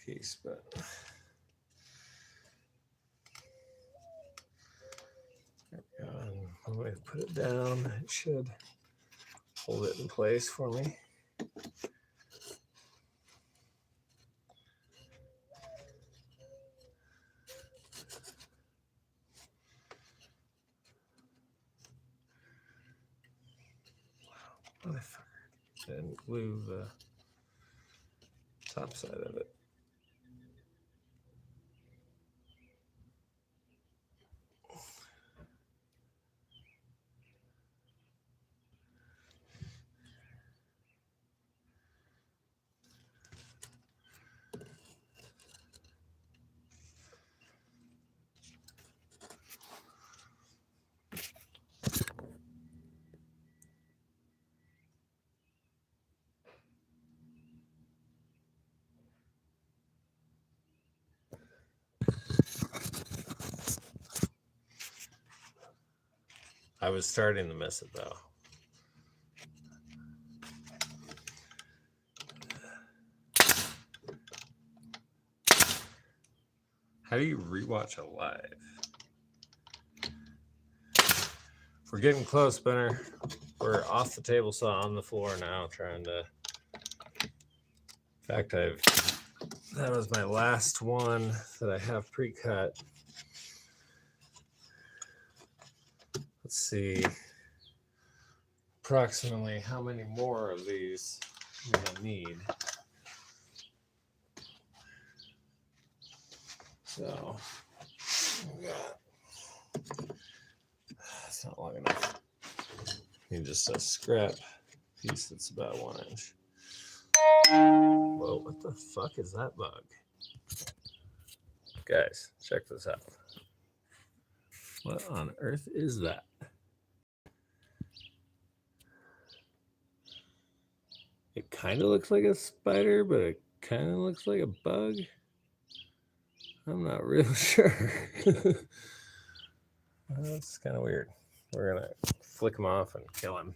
piece, but there we go. And when we put it down, it should hold it in place for me. Motherfucker. And glue the top side of it. I was starting to miss it though. How do you rewatch a live? We're getting close, Spinner. We're off the table saw on the floor now, trying to. In fact, that was my last one that I have pre-cut. Let's see approximately how many more of these I'm gonna need. So it's not long enough. Need just a scrap piece that's about 1 inch. Whoa, what the fuck is that bug? Guys, check this out. What on earth is that? It kind of looks like a spider, but it kind of looks like a bug. I'm not real sure. That's kind of weird. We're going to flick him off and kill him.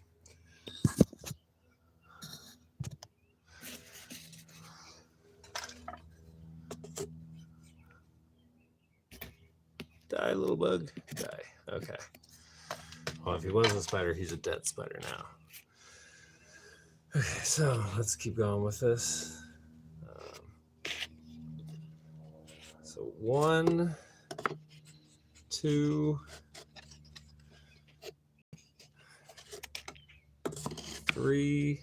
Die, little bug. Die. Okay. Well, if he was a spider, he's a dead spider now. Okay, so let's keep going with this. So 1, 2, 3.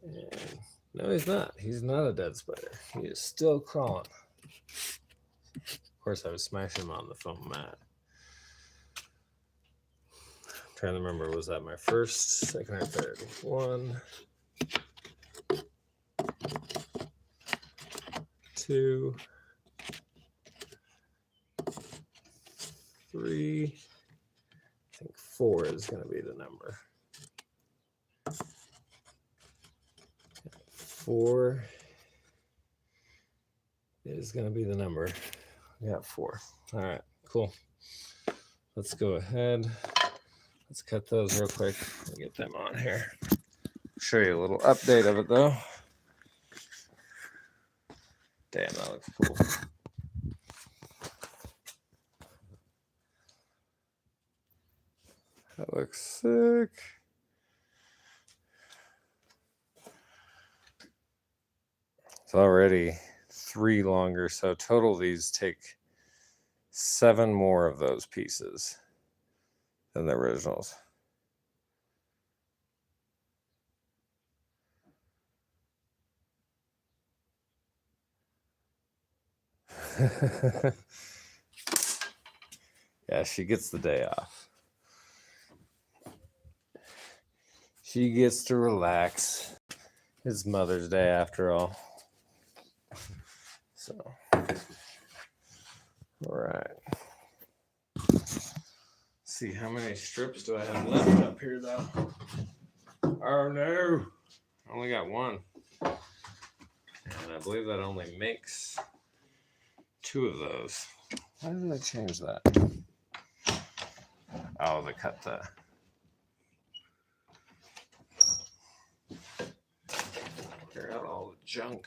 And no, he's not. He's not a dead spider. He is still crawling. Of course, I was smashing him on the foam mat. I'm trying to remember, was that my first, second, or third? 1, 2, 3. I think 4 is going to be the number. 4 is going to be the number. We got 4. All right, cool. Let's go ahead. Let's cut those real quick and get them on here. Show you a little update of it though. Damn, that looks cool. That looks sick. It's already 3 longer, so total these take 7 more of those pieces than the originals. Yeah, she gets the day off. She gets to relax. It's Mother's Day after all. So, all right. See, how many strips do I have left up here, though? Oh, no. I only got 1. And I believe that only makes 2 of those. Why did I change that? Oh, they cut the... Clear out all the junk.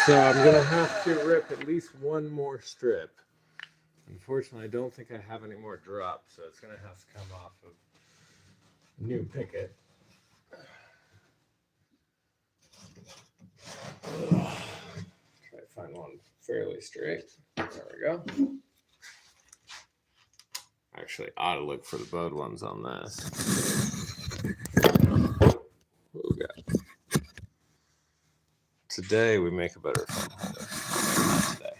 So I'm going to have to rip at least 1 more strip. Unfortunately, I don't think I have any more drops, so it's going to have to come off of new picket. Try to find one fairly straight. There we go. Actually, ought to look for the bowed ones on this. What we got? Today we make a better foam holder. Today.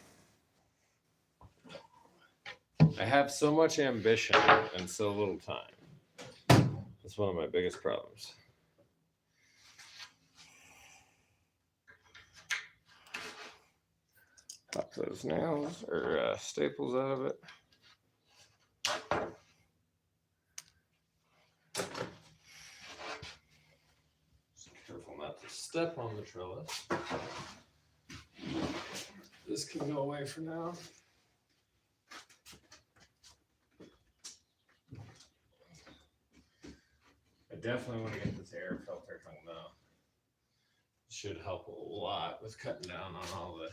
I have so much ambition and so little time. That's one of my biggest problems. Pop those nails or staples out of it. Just careful not to step on the trellis. This can go away for now. I definitely want to get this air filter hung though. Should help a lot with cutting down on all the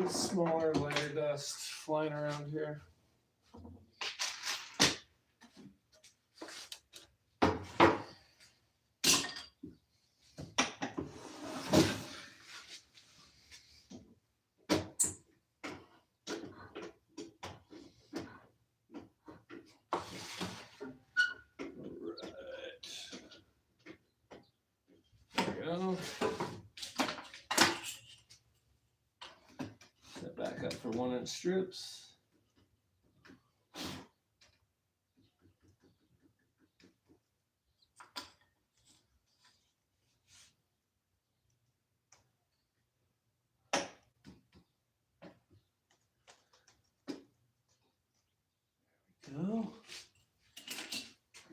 smaller layer dust flying around here. Set back up for 1-inch strips. Go.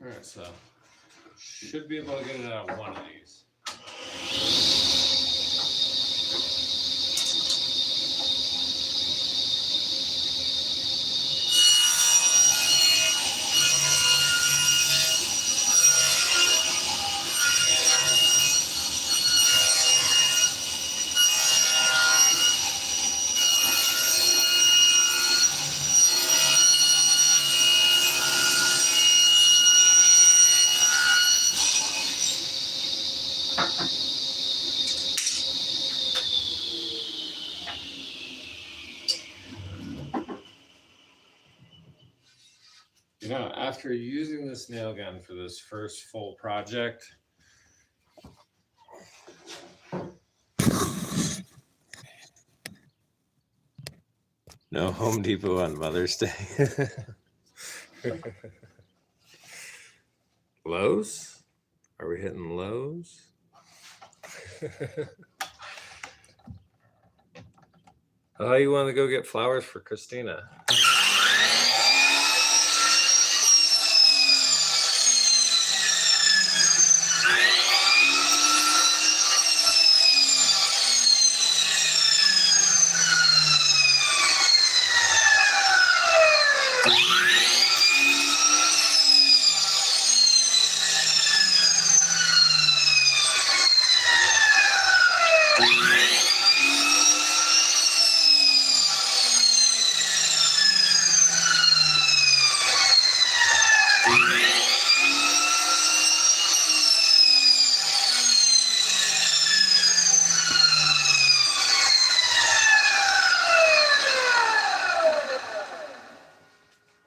All right, so should be able to get it out of 1 of these. You know, after using this nail gun for this first full project, No Home Depot on Mother's Day. Lowe's? Are we hitting Lowe's? Oh, you want to go get flowers for Christina?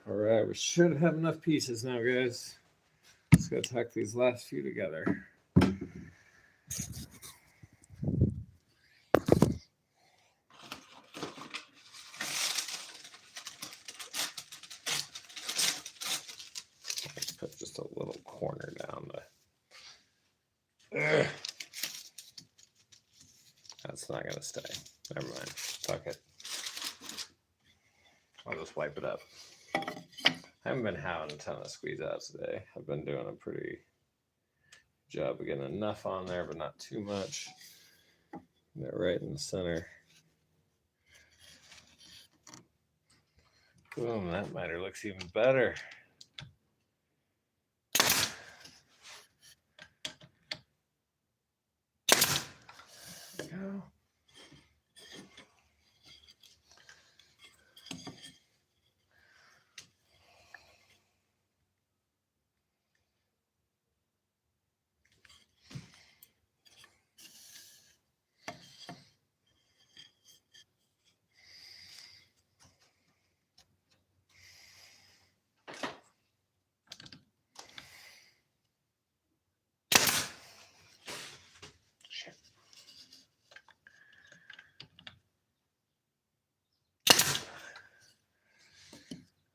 All right, we should have enough pieces now, guys. Just gotta tack these last few together. Let's put just a little corner down. That's not gonna stay. Never mind. Fuck it. I'll just wipe it up. I haven't been having a ton of squeeze outs today. I've been doing a pretty good job of getting enough on there, but not too much. Get it right in the center. Boom, that miter looks even better. There we go.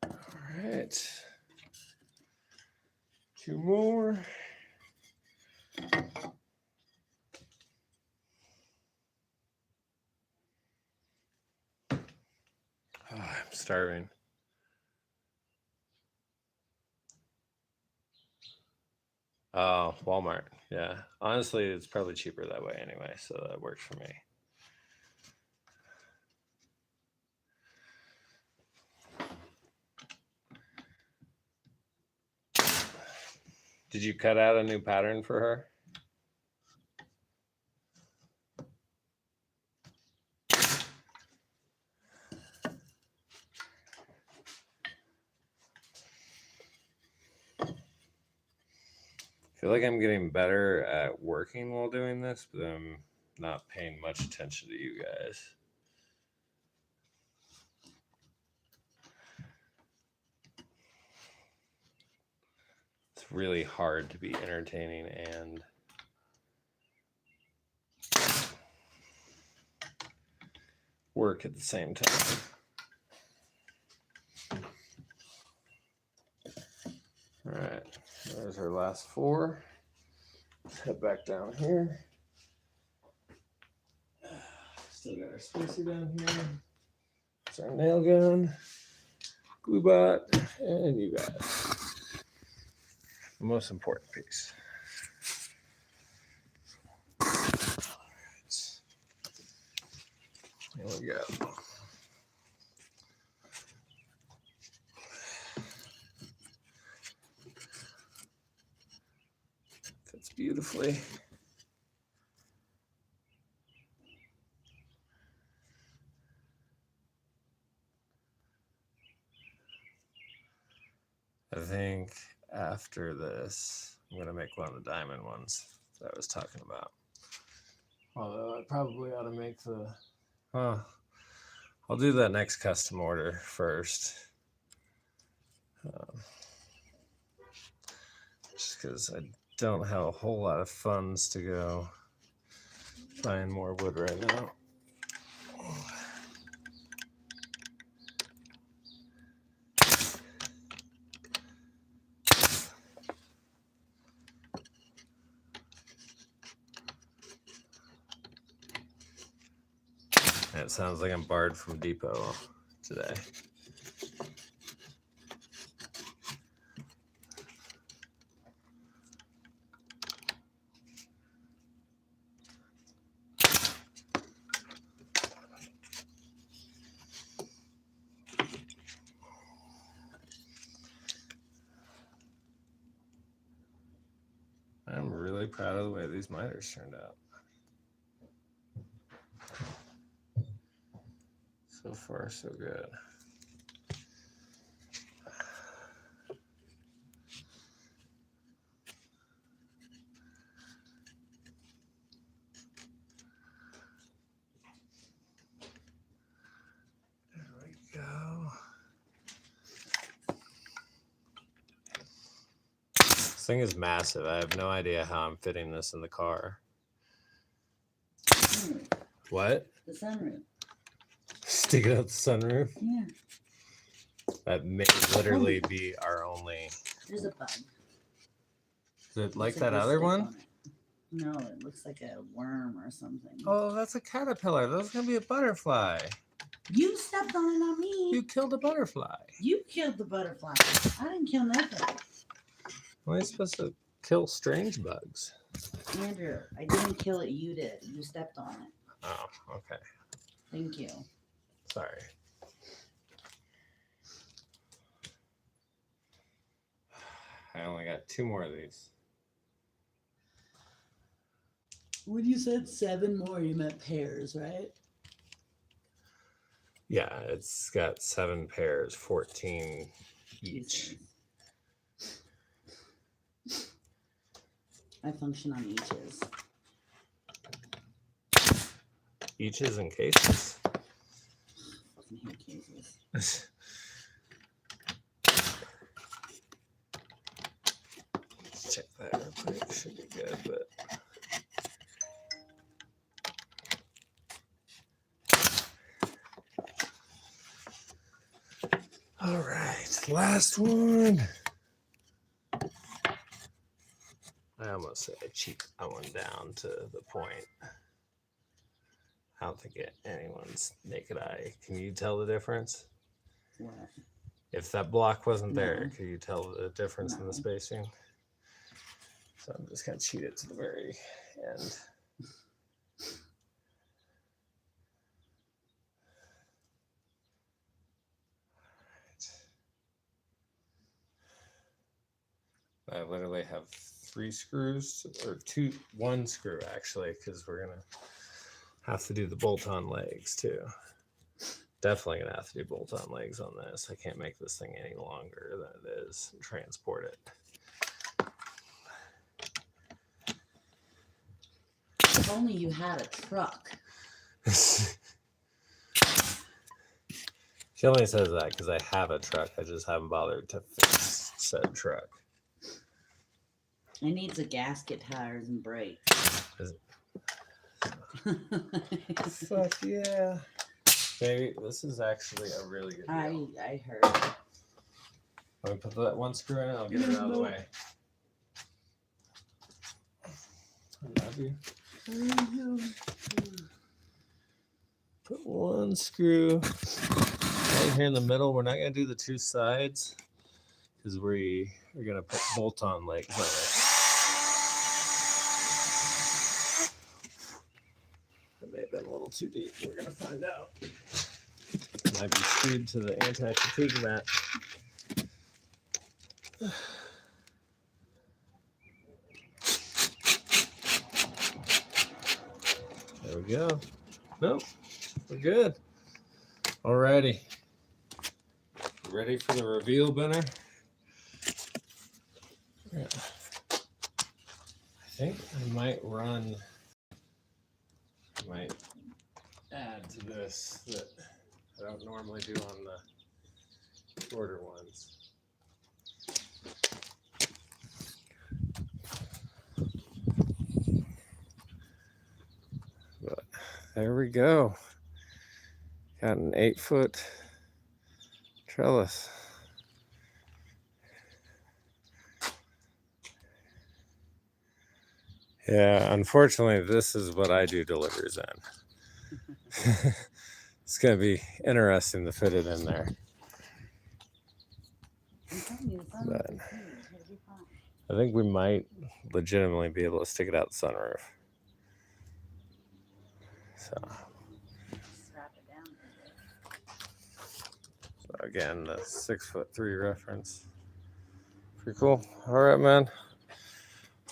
All right. 2 more. Oh, I'm starving. Oh, Walmart. Yeah. Honestly, it's probably cheaper that way anyway, so that works for me. Did you cut out a new pattern for her? I feel like I'm getting better at working while doing this, but I'm not paying much attention to you guys. It's really hard to be entertaining and work at the same time. All right, there's our last 4. Let's head back down here. Still got our spacer down here. It's our nail gun, glue bot, and you guys. The most important piece. There we go. Fits beautifully. I think after this, I'm going to make one of the diamond ones that I was talking about. Although I probably ought to make the... I'll do that next custom order first. Just because I don't have a whole lot of funds to go buying more wood right now. It sounds like I'm barred from depot today. I'm really proud of the way these miters turned out. So far, so good. There we go. This thing is massive. I have no idea how I'm fitting this in the car. What? The sunroof. Stick it out the sunroof? Yeah. That may literally be our only. There's a bug. Is it like that other one? No, it looks like a worm or something. Oh, that's a caterpillar. That's going to be a butterfly. You stepped on it, not me. You killed a butterfly. You killed the butterfly. I didn't kill nothing. Well, you're supposed to kill strange bugs. Andrew, I didn't kill it. You did. You stepped on it. Oh, okay. Thank you. Sorry. I only got 2 more of these. When you said 7 more, you meant pairs, right? Yeah, it's got 7 pairs, 14 each. I function on eaches. Eaches and cases? Fucking hate cases. Let's check that real quick. Should be good, but. All right, last one. I almost said I cheaped that one down to the point. I don't think anyone's naked eye. Can you tell the difference? What? If that block wasn't there, could you tell the difference in the spacing? So I'm just going to cheat it to the very end. I literally have 3 screws, or 1 screw actually, because we're gonna have to do the bolt-on legs too. Definitely gonna have to do bolt-on legs on this. I can't make this thing any longer than it is and transport it. If only you had a truck. She only says that because I have a truck. I just haven't bothered to fix said truck. It needs a gasket, tires, and brakes. Fuck yeah. Baby, this is actually a really good deal. I heard. Let me put that 1 screw in and I'll get it out of the way. I love you. Put 1 screw right here in the middle. We're not going to do the 2 sides because we're going to put bolt-on legs on it. That may have been a little too deep. We're going to find out. Might be screwed to the anti-fatigue mat. There we go. Nope, we're good. Alrighty. Ready for the reveal binner? Yeah. I think I might add to this that I don't normally do on the shorter ones. But there we go. Got an 8-foot trellis. Yeah, unfortunately, this is what I do deliveries in. It's gonna be interesting to fit it in there. I'm telling you, the sunroof But- is huge. It'll be fine. I think we might legitimately be able to stick it out the sunroof. So Strap it down. again, the 6'3" reference. Pretty cool. All right, man.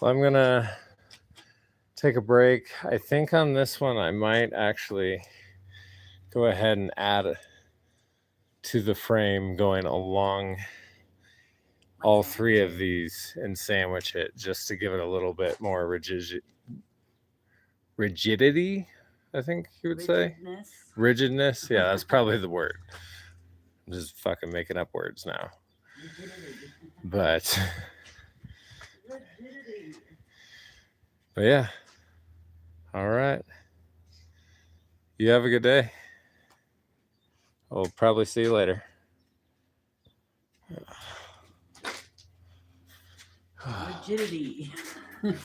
Well, I'm gonna take a break. I think on this one I might actually go ahead and add to the frame going along all three of these and sandwich it just to give it a little bit more rigidity, I think you would say. Rigidness. Yeah, that's probably the word. I'm just fucking making up words now. Rigidity. But Rigidity. but yeah. All right. You have a good day. I'll probably see you later. Rigidity.